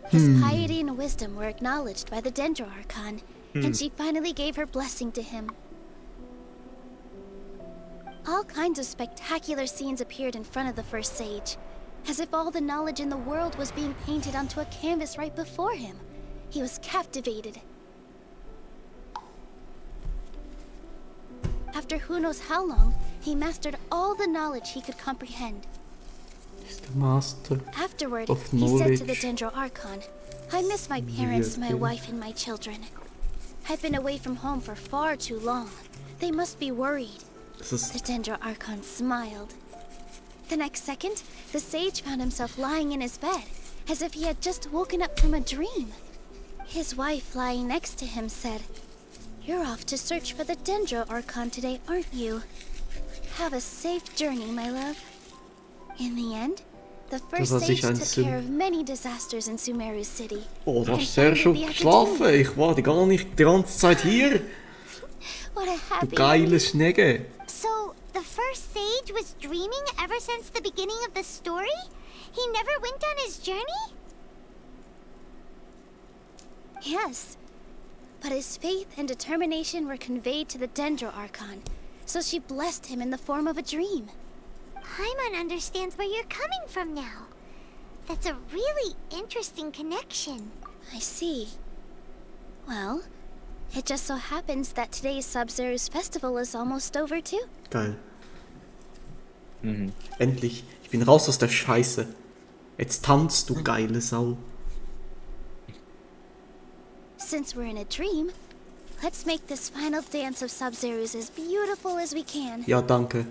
His piety and wisdom were acknowledged by the Dendro Archon, and she finally gave her blessing to him. All kinds of spectacular scenes appeared in front of the first sage, as if all the knowledge in the world was being painted onto a canvas right before him. He was captivated. After who knows how long, he mastered all the knowledge he could comprehend. He's the master Afterward, of he said to the knowledge. Dendro Archon, I miss my parents, my wife, and my children. I've been away from home for far too long. They must be worried. The Dendro Archon smiled. The next second, the sage found himself lying in his bed, as if he had just woken up from a dream. His wife, lying next to him, said, You're off to search for the Dendro Archon today, aren't you? Have a safe journey, my love. In the end, the first sage took care of many disasters in Sumeru City. Oh, du hast sehr schon geschlafen. Ich war gar nicht die ganze Zeit hier. What a Du happy geile Schnecke. So, the first sage was dreaming ever since the beginning of the story? He never went on his journey? Yes, but his faith and determination were conveyed to the Dendro Archon, so she blessed him in the form of a dream. Paimon understands where you're coming from now. That's a really interesting connection. I see. Well, it just so happens that today's Sub-Zero's festival is almost over too. Geil. Endlich. Ich bin raus aus der Scheiße. Jetzt tanzt, du geile Sau. Since we're in a dream, let's make this final dance of Sub-Zero's as beautiful as we can. Ja, danke.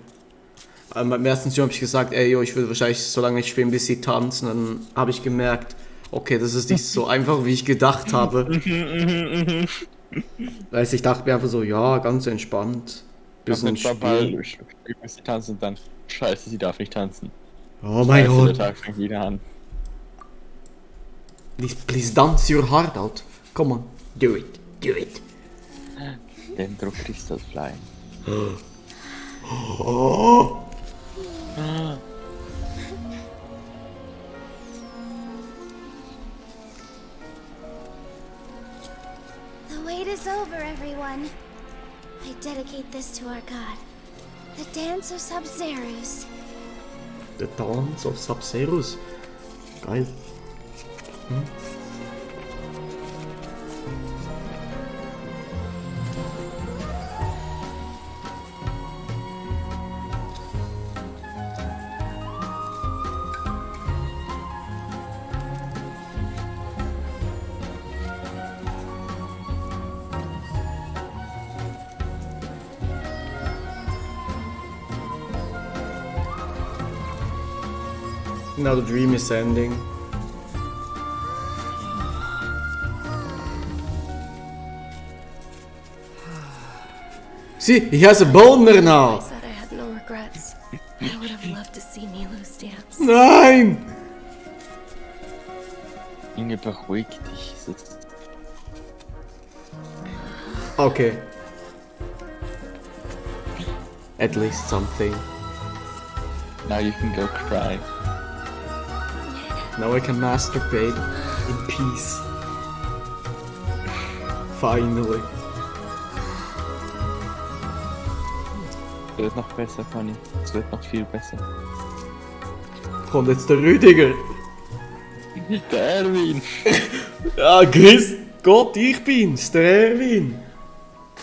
Beim ersten Stream habe ich gesagt, ey, yo, ich will wahrscheinlich so lange nicht spielen, bis sie tanzen. Dann habe ich gemerkt, okay, das ist nicht so einfach, wie ich gedacht habe. Weißt, ich dachte mir einfach so, ja, ganz entspannt. Bisschen Spiel. Bis sie tanzen und dann, scheiße, sie darf nicht tanzen. Oh mein Gott. Der Tag fängt wieder an. Please dance your heart out. Come on, do it, do it. Dentro Crystal Fly. Oh. The wait is over, everyone. I dedicate this to our god, the dance of Sub-Zerus. The dance of Sub-Zerus. Geil. Hm? Now the dream is ending. See, he has a boner now. I said I had no regrets. I would have loved to see Nilu's dance. Nein! Inge, beruhig dich. Okay. At least something. Now you can go cry. Now I can masturbate in peace. Finally. Es wird noch besser, Conny. Es wird noch viel besser. Kommt jetzt der Rüdiger. Der Erwin. Ja, grüß Gott, ich bin's, der Erwin.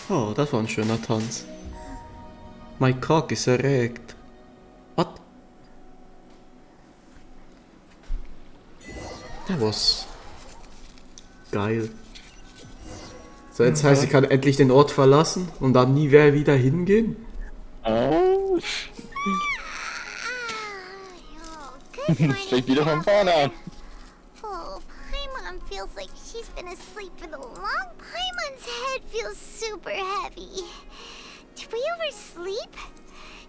Oh, das war ein schöner Tanz. Mein Cock ist erregt. Was? Der war's. Geil. So, jetzt heißt, ich kann endlich den Ort verlassen und dann nie wieder hingehen. Oh. Es fängt wieder von vorne an. Oh, Paimon feels like she's been asleep for the long. Paimon's head feels super heavy. Did we oversleep?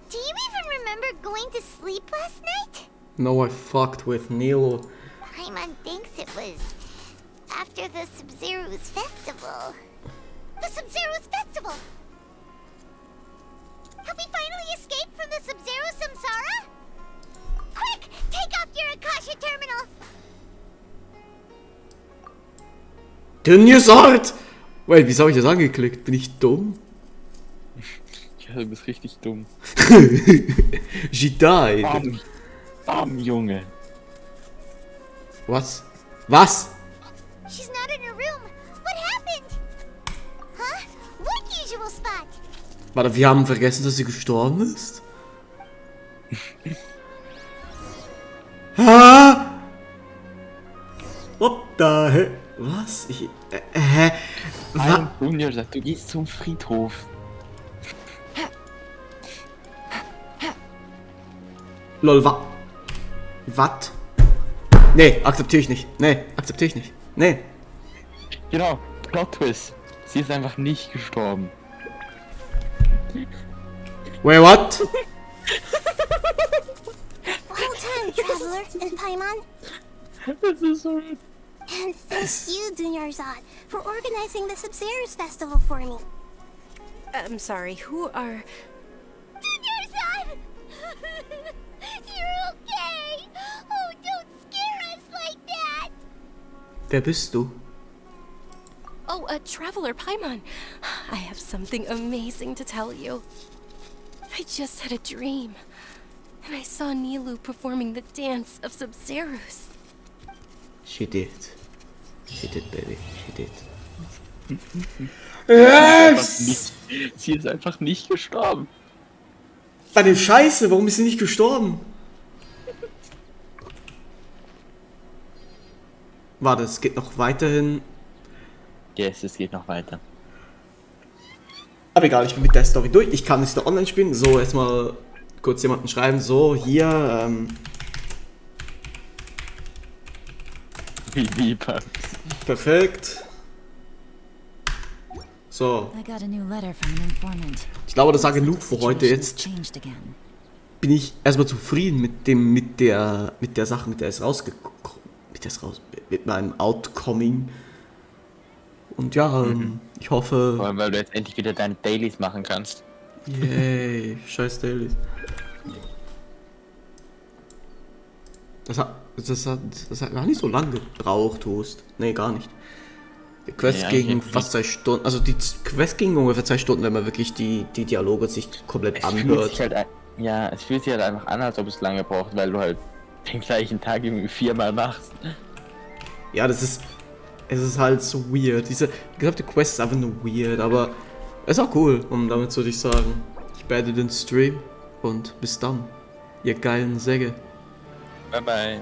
Do you even remember going to sleep last night? No, I fucked with Nilo. Paimon thinks it was after the Sub-Zerus festival. The Sub-Zerus festival! Have we finally escaped from the Sub-Zero Samsara? Quick! Take off your Akasha terminal! Dünnes Art! Wait, wieso habe ich das angeklickt? Bin ich dumm? Ja, du bist richtig dumm. She died. Bam, Junge. Was? Was? She's not in her room. What happened? Huh? What usual spot? Warte, wir haben vergessen, dass sie gestorben ist? Ah! What the hell? Was? Hä? Nein, Junior sagt, du gehst zum Friedhof. Lol, was? Nee, akzeptiere ich nicht. Nee, akzeptiere ich nicht. Nee. Genau, Plot Twist. Sie ist einfach nicht gestorben. Wait, what? Well done, Traveler and Paimon. Das ist so... And thank you, Dunyarzad, for organizing the Sub-Zerus festival for me. I'm sorry, who are... Dunyarzad! You're okay! Oh, don't scare us like that! Wer bist du? Oh, a traveler, Paimon. I have something amazing to tell you. I just had a dream, and I saw Nilu performing the dance of Sub-Zerus. She did. She did, baby. She did. Sie ist einfach nicht gestorben. Deine Scheiße, warum ist sie nicht gestorben? Warte, es geht noch weiterhin. Yes, es geht noch weiter. Aber egal, ich bin mit der Story durch. Ich kann nicht online spielen. So, erstmal kurz jemanden schreiben, so, hier, Wie perfekt. So. I got a new letter from an informant. Ich glaube, das war genug für heute. Jetzt bin ich erstmal zufrieden mit der Sache, mit der es rausgekommen, mit meinem Outcoming. Und ja, ich hoffe. Vor allem, weil du jetzt endlich wieder deine Dailies machen kannst. Yay, scheiß Dailies. Das hat gar nicht so lange gebraucht, Host. Nee, gar nicht. Die Quest ging fast 2 Stunden. Also die Quest ging ungefähr 2 Stunden, wenn man wirklich die Dialoge sich komplett anhört. Es fühlt sich halt einfach an, als ob es lange braucht, weil du halt den gleichen Tag irgendwie 4-mal machst. Ja, es ist halt so weird. Diese gesamte Quest ist einfach nur weird, aber es ist auch cool. Und damit würde ich sagen, ich beende den Stream und bis dann, ihr geilen Säge. Bye bye.